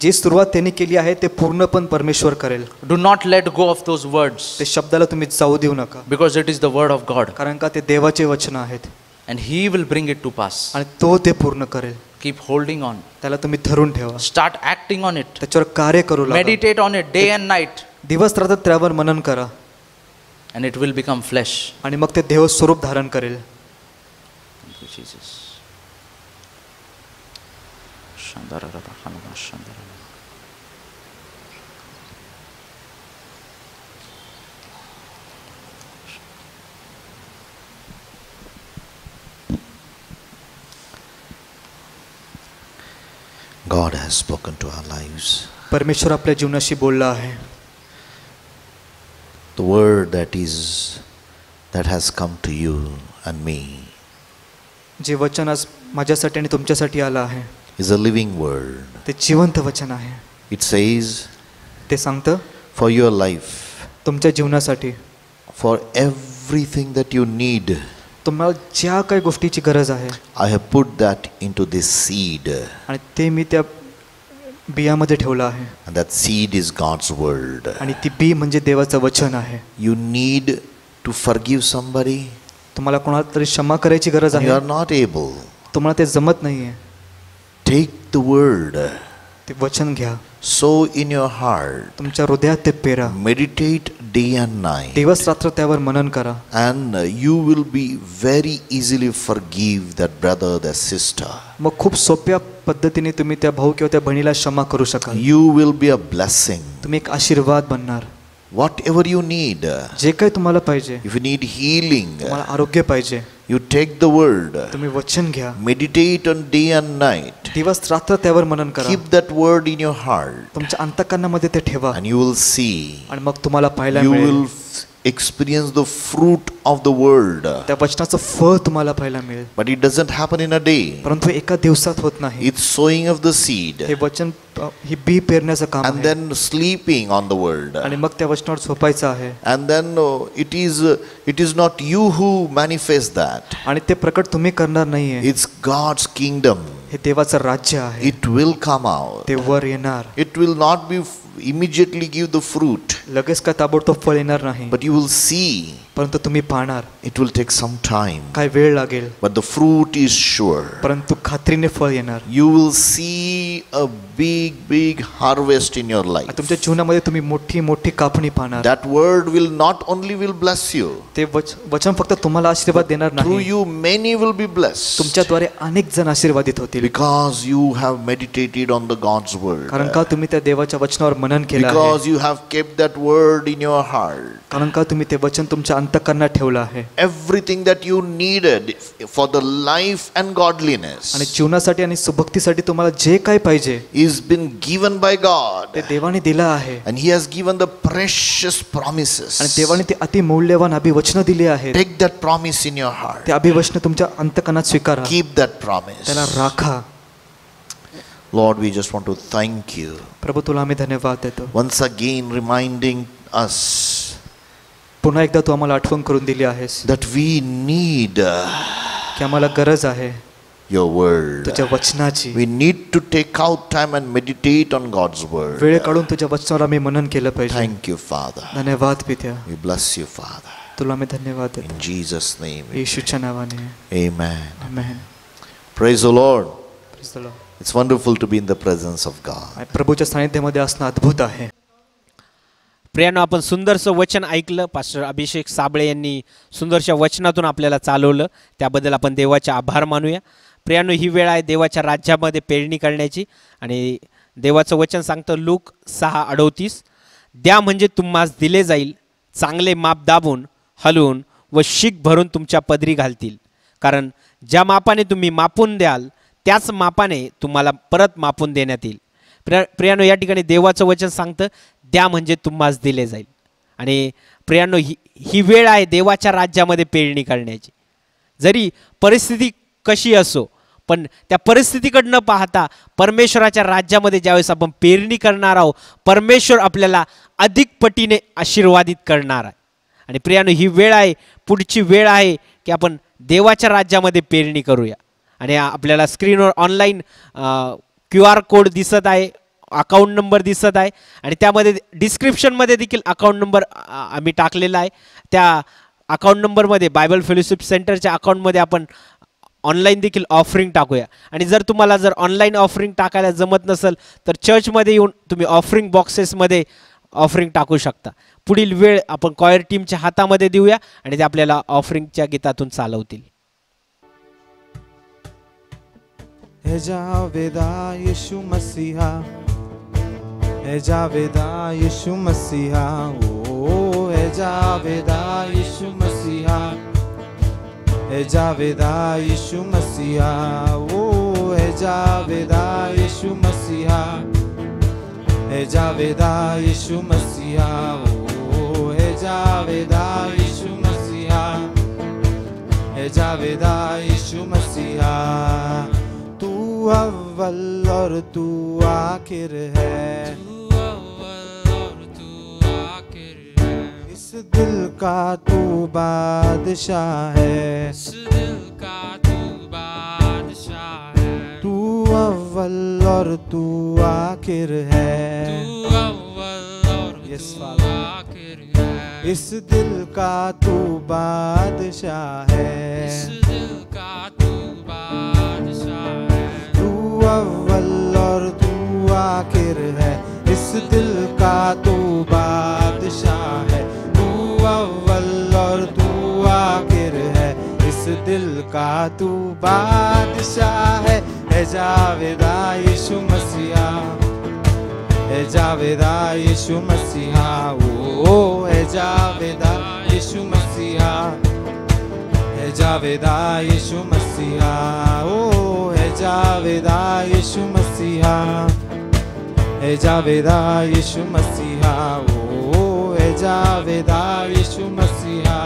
जी सुरुवात त्यांनी केली आहे ते पूर्ण पण परमेश्वर करेल. Do not let go of those words, ते शब्दाला तुम्ही जाऊ देऊ नका, because it is the word of God, कारण का ते देवाचे वचन आहेत. And he will bring it to pass. आणि तो ते पूर्ण करेल. कीप होल्डिंग ऑन, त्याला तुम्ही धरून ठेवा, स्टार्ट ऍक्टिंग ऑन इट, त्याच्यावर कार्य करू लागा, meditate on it day and night, दिवस रात्र त्यावर मनन करा, and it will become flesh. आणि मग ते देव स्वरूप धारण करेल. Thank you, Jesus. God has spoken to our lives. परमेश्वर आपल्या जीवनाशी बोलला आहे. The word that has come to you and me जे वचन आज माझ्यासाठी आणि तुमच्यासाठी आलं आहे is a living word. ते जिवंत वचन आहे. It says, ते सांगतं for your life, तुमच्या जीवनासाठी, for everything that you need, तुम्हाला ज्या काही गोष्टीची गरज आहे, I have put that into this seed. आणि ते मी त्या बियामध्ये ठेवलं आहे. And that seed is God's word. आणि ती बी म्हणजे देवाचं वचन आहे. You need to forgive somebody. तुम्हाला कोणाला तरी क्षमा करायची गरज And you आहे. are not able. तुम्हाला ते जमत नाहीये. Take the word. ते वचन घ्या. Sow in your heart. तुमच्या हृदयात ते पेरा. Meditate day and night. दिवस रात्र त्यावर मनन करा. And you will be very easily forgive that brother, that sister. मग खूप सोप्या पद्धतीने तुम्ही त्या भाऊ किंवा त्या बहिणीला क्षमा करू शकाल. You will be a blessing. तुम्ही एक आशीर्वाद बनणार. Whatever you need. जे काही तुम्हाला पाहिजे, If you need healing, तुम्हाला आरोग्य पाहिजे, you take the word. तुम्ही वचन घ्या. Meditate on day and night. दिवस रात्र त्यावर मनन करा. Keep that word in your heart. तुमच्या अंतःकरणामध्ये ते ठेवा. And you will see. आणि मग तुम्हाला पाहायला You मिळेल. will experience the fruit of the word. त्या वचनाचं फळ तुम्हाला पाहायला मिळेल. But it doesn't happen in a day. परंतु एका दिवसात होत नाही. It's sowing of the seed. हे वचन ही बी पेरण्याचं काम And आहे. then sleeping on the word. आणि मग त्या वचनावर झोपायचं आहे. And then it is not you who manifest that. आणि ते प्रकट तुम्ही करणार नाहीये. It's God's kingdom. हे देवाचं राज्य आहे. It will come out. ते वर येणार. It will not be immediately give the fruit. लगेच का ताबडतोब फळ येणार नाही. But you will see. परंतु तुम्ही पाहणार. It will take some time. काय वेळ लागेल. But the fruit is sure. परंतु खात्रीने फळ येणार. You will see a big harvest in your life. तुमच्या जीवनामध्ये तुम्ही मोठी मोठी कापणी पाहणार. That word will not only will bless you. ते वचन फक्त तुम्हाला आशीर्वाद देणार Through नाही. you many will be blessed. तुमच्याद्वारे अनेक जण आशीर्वादित होतील. Because you have meditated on the God's word. कारण का तुम्ही त्या देवाच्या वचनावर मनन केलं आहे. Because you have kept that word in your heart. कारण का तुम्ही ते वचन तुमच्या अंतःकरणात ठेवलं आहे. Everything that you needed for the life and godliness आणि जीवनासाठी आणि सुभक्तीसाठी तुम्हाला जे काही पाहिजे is been given by God. ते देवाने दिलं आहे. And he has given the precious promises. आणि देवाने ते अति मौल्यवान अभिवचन दिले आहेत. Take that promise in your heart. ते अभिवचन तुमच्या अंतःकरणात स्वीकारा. Keep that promise. त्याला राखा. Lord, we just want to thank you. प्रभू तुला आम्ही धन्यवाद देतो. Once again reminding us पुन्हा एकदा तू आम्हाला आठवण करून दिली आहेस that we need की आम्हाला गरज आहे your word. तुझ्या वचनाची. We need to take out time and meditate on God's word. वेळ काढून तुझ्या वचनावर आम्ही मनन केलं पाहिजे. Thank you, Father. धन्यवाद पित्या. We bless you, Father. तुला आम्ही धन्यवाद देतो. In Jesus' name. येशूच्या नावाने. Amen. Amen. Praise the Lord. Praise the Lord. It's wonderful to be in the presence of God. प्रभूच्या सानिध्यामध्ये असणं अद्भुत आहे. प्रियानो, आपण सुंदरसं वचन ऐकलं. पास्टर अभिषेक साबळे यांनी सुंदरशा वचनातून आपल्याला चालवलं. त्याबद्दल आपण देवाचे आभार मानूया. प्रियानो, ही वेळ आहे देवाच्या राज्यामध्ये पेरणी करण्याची. आणि देवाचं वचन सांगतं लूक 6:38, द्या म्हणजे तुम्हास दिले जाईल, चांगले माप दाबून हलवून व शीख भरून तुमच्या पदरी घालतील. कारण ज्या मापाने तुम्ही मापून द्याल त्याच मापाने तुम्हाला परत मापून देण्यात येईल. प्रियानो, या ठिकाणी देवाचं वचन सांगतं द्या म्हणजे तुम्हास दिले जाईल. आणि प्रियानो, ही वेळ आहे देवाच्या राज्यामध्ये पेरणी करण्याची. जरी परिस्थिती कशी असो, पण त्या परिस्थितीकडे न पाहता परमेश्वराच्या राज्यामध्ये ज्यावेळेस आपण पेरणी करणार आहोत, परमेश्वर आपल्याला अधिक पटीने आशीर्वादित करणार आहे. आणि प्रियानो, ही वेळ आहे, पुढची वेळ आहे की आपण देवाच्या राज्यामध्ये पेरणी करूया. आणि आपल्याला स्क्रीनवर ऑनलाईन QR कोड दिसत आहे, अकाउंट नंबर दिसत आहे. आणि त्यामध्ये डिस्क्रिप्शनमध्ये देखील अकाउंट नंबर आम्ही टाकलेला आहे. त्या अकाउंट नंबरमध्ये बायबल फेलोशिप सेंटरच्या अकाउंटमध्ये आपण ऑनलाईन देखील ऑफरिंग टाकूया. आणि जर तुम्हाला ऑनलाईन ऑफरिंग टाकायला जमत नसेल तर चर्चमध्ये येऊन तुम्ही ऑफरिंग बॉक्सेसमध्ये ऑफरिंग टाकू शकता. पुढील वेळ आपण कॉयर टीमच्या हातामध्ये देऊया आणि ते आपल्याला ऑफरिंगच्या गीतातून चालवतील. हे जावेदा येशू मसीहा, हे जावेदा येशू मसीहा, ओ हे जावेदा येशू मसीहा, हे जावेदा येशू मसीहा, ओ है जावेदा यीशु मसीहा, है जावेदा यीशु मसीहा, ओ है जावेदा यीशु मसीहा, है जावेदा यीशु मसीहा। तू अव्वल और तू आखिर है, तू अव्वल और तू आखिर है, इस दिल का तू बादशाह है, इस दिल का तू बादशाह है, तू अव्वल और तू आखिर है, तू अव्वल और Yes, तू Father. आखिर है, इस दिल का तू बादशाह है, इस दिल का तू बादशाह है, तू अव्वल और तू आखिर है, इस दिल का तू बादशाह है, तू अव्वल और तू आखिर है, इस दिल का तू बादशाह है जावेदा यीशु मसीहा, है जावेदा यीशु मसीहा, ओ है जावेदा यीशु मसीहा, है जावेदा यीशु मसीहा, ओ है जावेदा यीशु मसीहा, है जावेदा यीशु मसीहा, ओ है जावेदा यीशु मसीहा,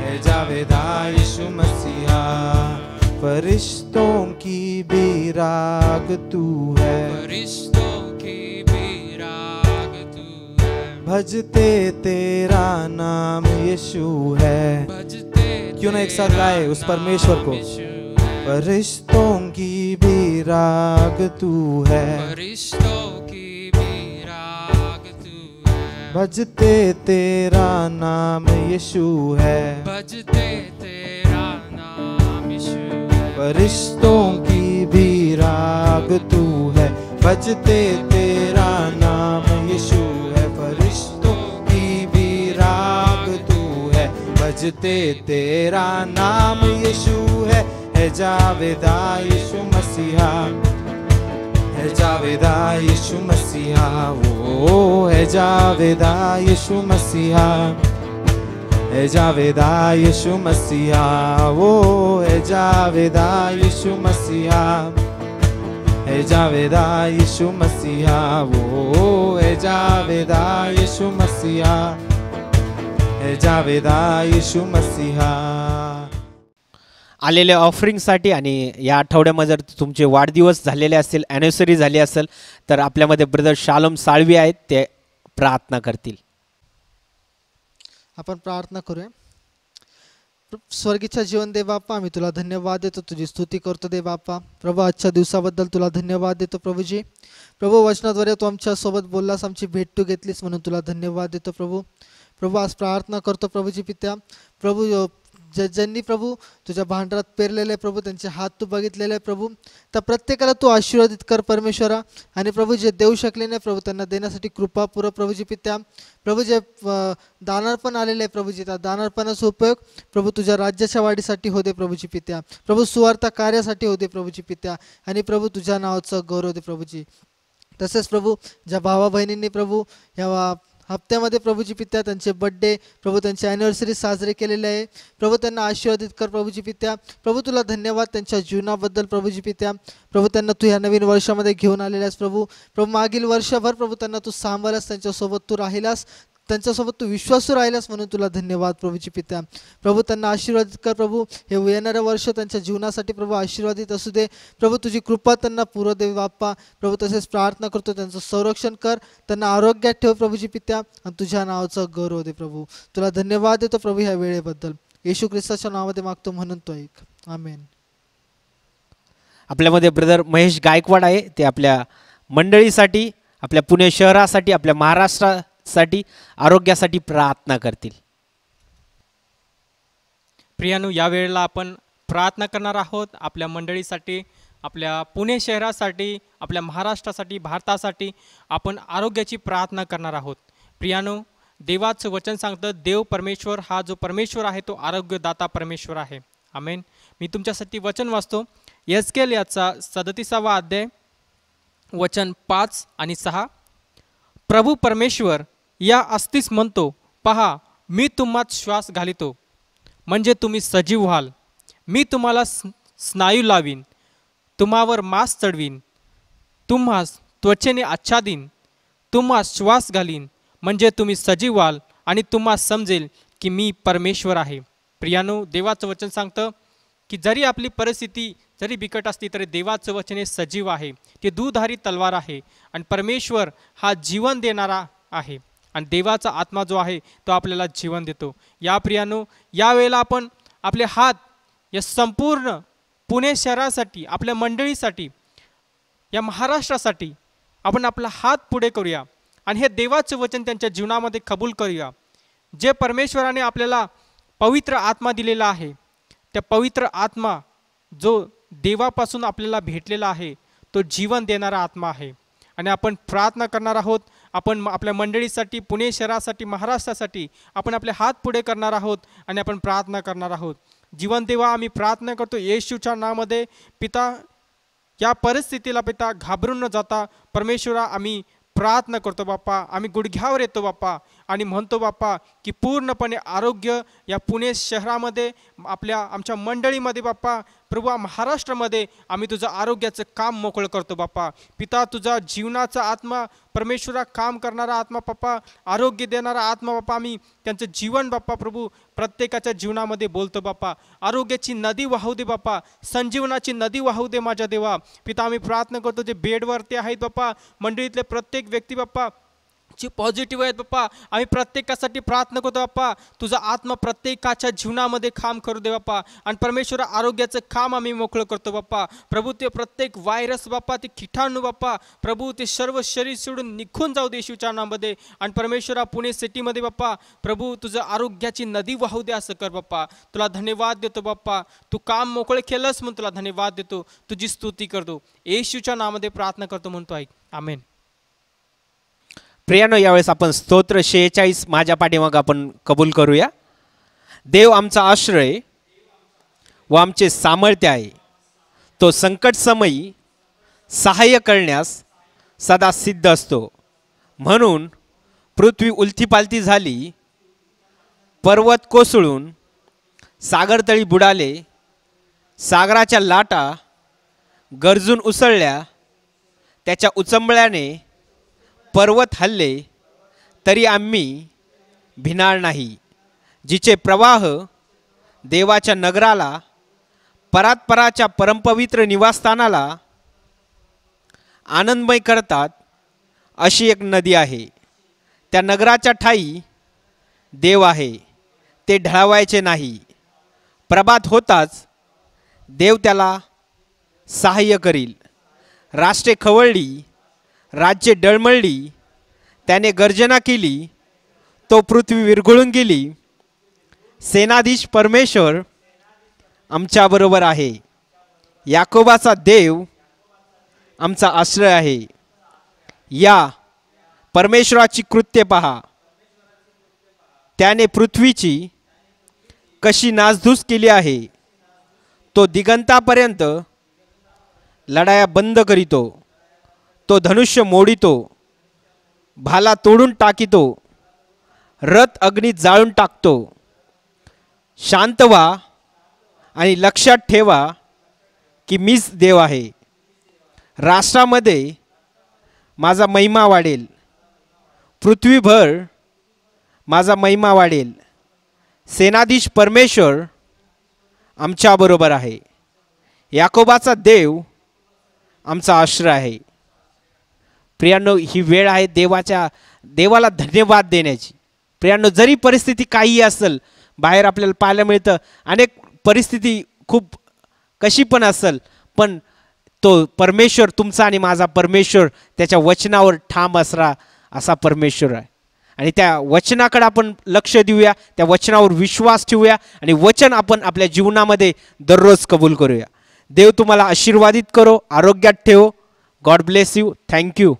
है जावेदा यीशु मसीहा। फरिश्तों की भी राग तू है, फरिश्तों की भी राग तू है, भजते तेरा नाम यीशु है। भजते क्यों ना एक साथ गाए उस परमेश्वर को। यीशु है, फरिश्तों की भी राग तू है, फरिश्तों की भी राग तू है, भजते तेरा नाम यीशु है, भजते तेरा नाम यीशु है, फरिश्तों की भी राग तू है, भजते तेरा नाम यीशु है, फरिश्तों की भी राग तू है, भजते तेरा नाम यीशु है जावेदा यीशु मसीहा, है जावेदा यीशु मसीहा, वो है जावेदा यीशु मसीहा, है जावेदा यीशु मसीहा, वो है जावेदा यीशु मसीहा, है जावेदा यीशु मसीहा, वो है जावेदा यीशु मसीहा, है जावेदा यीशु मसीहा। आलेल्या ऑफरिंगसाठी आणि या आठवड्यामध्ये जर तुमचे वाढदिवस झालेले असतील, ॲनिव्हर्सरी झाली असेल, तर आपल्यामध्ये ब्रदर शालोम साळवी आहेत, ते प्रार्थना करतील। आपण प्रार्थना करूया। स्वर्गीच्या जीवन दे बाप्पा, आम्ही तुला धन्यवाद देतो, तुझी स्तुती करतो दे बाप्पा। प्रभू आजच्या दिवसाबद्दल तुला धन्यवाद देतो प्रभूजी। प्रभू वचनाद्वारे तू आमच्या सोबत बोललास, आमची भेट तू घेतलीस म्हणून तुला धन्यवाद देतो प्रभू। प्रभू आज प्रार्थना करतो प्रभूजी पित्या, प्रभू ज्यांनी प्रभू तुझ्या भांडारात पेरलेले प्रभू, त्यांचे हात तू बघितलेले प्रभू, तर प्रत्येकाला तू आशीर्वादित कर परमेश्वरा। आणि प्रभू जे देऊ शकले नाही प्रभू, त्यांना देण्यासाठी कृपा पुरव प्रभूजी पित्या। प्रभू जे दानार्पण आलेले प्रभूजी, त्या दानार्पणाचा उपयोग प्रभू तुझ्या राज्याच्या वाढीसाठी होते प्रभूजी पित्या। प्रभू सुवार्ता कार्यासाठी होते प्रभूजी पित्या, आणि प्रभू तुझ्या नावाचं गौरव दे प्रभूजी। तसेच प्रभू ज्या भावा बहिणींनी प्रभू या हप्त्यामध्ये प्रभूजी पित्या त्यांचे बर्थडे प्रभू, त्यांचे ॲनिव्हर्सरी साजरे केलेले आहे प्रभू, त्यांना आशीर्वादित कर प्रभूजी पित्या। प्रभू तुला धन्यवाद त्यांच्या जीवनाबद्दल प्रभूजी पित्या। प्रभू त्यांना तू ह्या नवीन वर्षामध्ये घेऊन आलेला आहेस प्रभू। प्रभू मागील वर्षभर प्रभू त्यांना तू सांभाळलास, त्यांच्यासोबत तू राहिलास, त्यांच्यासोबत तू विश्वासू राहिलास म्हणून तुला धन्यवाद प्रभूजी पित्या। प्रभू त्यांना आशीर्वादित कर प्रभू, हे येणारं वर्ष त्यांच्या जीवनासाठी प्रभू आशीर्वादित असू दे प्रभू, तुझी कृपा त्यांना पुरव दे बाप्पा प्रभू। तसेच प्रार्थना करतो त्यांचं संरक्षण कर, त्यांना आरोग्यात ठेव प्रभूजी पित्या, आणि तुझ्या नावाचं गौरव दे प्रभू। तुला धन्यवाद देतो प्रभू ह्या वेळेबद्दल, येशू ख्रिस्ताच्या नावामध्ये मागतो म्हणून तो ऐक, आमेन। आपल्यामध्ये ब्रदर महेश गायकवाड आहे, ते आपल्या मंडळीसाठी, आपल्या पुणे शहरासाठी, आपल्या महाराष्ट्रासाठी आरोग्यासाठी प्रार्थना करतील। प्रियानो, या वेळेला आपण प्रार्थना करणार आहोत आपल्या मंडळीसाठी, आपल्या पुणे शहरासाठी, आपल्या महाराष्ट्रासाठी, भारतासाठी आपण आरोग्याची प्रार्थना करणार आहोत। प्रियानो, देवाचं वचन सांगतं, देव परमेश्वर हा जो परमेश्वर आहे तो आरोग्यदाता परमेश्वर आहे, आमेन। मी तुमच्यासाठी वचन वाचतो, यहेजकेल याचा 37वा अध्याय वचन 5 आणि 6। प्रभू परमेश्वर या अस्तीस म्हणतो, पहा मी तुम्हात श्वास घालितो म्हणजे तुम्ही सजीव व्हाल, मी तुम्हाला स्नायू लावीन, तुम्हावर मांस चढवीन, तुम्हास त्वचेने आच्छादीन, तुम्हास श्वास घालीन, म्हणजे तुम्ही सजीव व्हाल आणि तुम्हास समजेल की मी परमेश्वर आहे. प्रियानो, देवाचं वचन सांगतं की जरी आपली परिस्थिती जरी बिकट असली तरी देवाचं वचन हे सजीव आहे, ते दुधारी तलवार आहे आणि परमेश्वर हा जीवन देणारा आहे आणि देवाचा आत्मा जो आहे तो आपल्याला जीवन देतो. या प्रियानो, यावेळेला आपण आपले हात या संपूर्ण पुणे शहरासाठी, आपल्या मंडळीसाठी, या महाराष्ट्रासाठी आपण आपला हात पुढे करूया आणि हे देवाचं वचन त्यांच्या जीवनामध्ये कबूल करूया. जे परमेश्वराने आपल्याला पवित्र आत्मा दिलेला आहे, त्या पवित्र आत्मा जो देवापासून आपल्याला भेटलेला आहे तो जीवन देणारा आत्मा आहे. आणि आपण प्रार्थना करणार आहोत. आपण आपल्या मंडळीसाठी, पुणे शहरासाठी, महाराष्ट्रासाठी आपण आपले हात पुढे करणार आहोत आणि आपण प्रार्थना करणार आहोत. जीवन देवा, आम्ही प्रार्थना करतो येशूच्या नावामध्ये. पिता, या परिस्थितीला पिता घाबरून न जाता परमेश्वरा आम्ही प्रार्थना करतो बाप्पा. आम्ही गुडघ्यावर येतो बाप्पा आणि म्हणतो बाप्पा की पूर्णपणे आरोग्य या पुणे शहरामध्ये, आमच्या मंडळीमध्ये बाप्पा, प्रभू महाराष्ट्रामध्ये आम्ही तुझं आरोग्याचं काम मोकळं करतो बाप्पा. पिता, तुझा जीवनाचा आत्मा परमेश्वरा, काम करणारा आत्मा बाप्पा, आरोग्य देणारा आत्मा बाप्पा, आम्ही त्यांचं जीवन बाप्पा प्रभू प्रत्येकाच्या जीवनामध्ये बोलतो बाप्पा. आरोग्याची नदी वाहू दे बाप्पा, संजीवनाची नदी वाहू दे माझ्या देवा. पिता, आम्ही प्रार्थना करतो जे बेडवरती आहेत बाप्पा, मंडळीतले प्रत्येक व्यक्ती बाप्पा जे पॉझिटिव्ह आहेत बाप्पा, आम्ही प्रत्येकासाठी प्रार्थना करतो बाप्पा. तुझा आत्मा प्रत्येकाच्या जीवनामध्ये काम करू दे बाप्पा आणि परमेश्वर आरोग्याचं काम आम्ही मोकळं करतो बाप्पा. प्रभू, ते प्रत्येक व्हायरस बाप्पा, ते किटाणू बाप्पा प्रभू, ते सर्व शरीर सोडून निघून जाऊ दे येशूच्या नावामध्ये. आणि परमेश्वरा, पुणे सिटीमध्ये बाप्पा प्रभू तुझं आरोग्याची नदी वाहू दे असं कर बाप्पा. तुला धन्यवाद देतो बाप्पा, तू काम मोकळे केलंस म्हणून तुला धन्यवाद देतो, तुझी स्तुती करतो. येशूच्या नावामध्ये प्रार्थना करतो म्हणतो, ऐक. आमेन. प्रियानो, यावेळेस आपण स्तोत्र 46 माझ्या पाठीमागं आपण कबूल करूया. देव आमचा आश्रय व आमचे सामर्थ्य आहे, तो संकट समयी सहाय्य करण्यास सदा सिद्ध असतो. म्हणून पृथ्वी उलथीपालथी झाली, पर्वत कोसळून सागरतळी बुडाले, सागराच्या लाटा गरजून उसळल्या, त्याच्या उचंबळ्याने पर्वत हल्ले, तरी आम्ही भिणार नाही. जिचे प्रवाह देवाच्या नगराला, परात्पराच्या परमपवित्र निवासस्थानाला आनंदमय करतात, अशी एक नदी आहे. त्या नगराच्या ठाई देव आहे, ते ढळवायचे नाही. प्रभात होताच देव त्याला सहाय्य करील. राष्ट्रे खवळली, राज्ये डळमळली, त्याने गर्जना केली, तो पृथ्वी विरघळून गेली. सेनाधीश परमेश्वर आमच्याबरोबर आहे. याकोबाचा देव आमचा आश्रय आहे. या परमेश्वराची कृत्ये पहा, त्याने पृथ्वीची कशी नासधूस केली आहे. तो दिगंतापर्यंत लढाया बंद करीतो, तो धनुष्य मोडितो, भाला तोडून टाकितो, रथ अग्नीत जाळून टाकतो. शांत व्हा आणि लक्षात ठेवा की मीच देव आहे. राष्ट्रामध्ये माझा महिमा वाढेल, पृथ्वीभर माझा महिमा वाढेल. सेनाधीश परमेश्वर आमच्याबरोबर आहे. याकोबाचा देव आमचा आश्रय आहे. प्रियांनो, ही वेळ आहे देवाला धन्यवाद देण्याची. प्रियांनो, जरी परिस्थिती काही असेल, बाहेर आपल्याला पाहायला मिळतं अनेक परिस्थिती खूप कशी पण असेल, पण तो परमेश्वर, तुमचा आणि माझा परमेश्वर, त्याच्या वचनावर ठाम असरा असा परमेश्वर आहे. आणि त्या वचनाकडे आपण लक्ष देऊया, त्या वचनावर विश्वास ठेवूया आणि वचन आपण आपल्या जीवनामध्ये दररोज कबूल करूया. देव तुम्हाला आशीर्वादित करो, आरोग्यात ठेवो. God bless you. थँक्यू.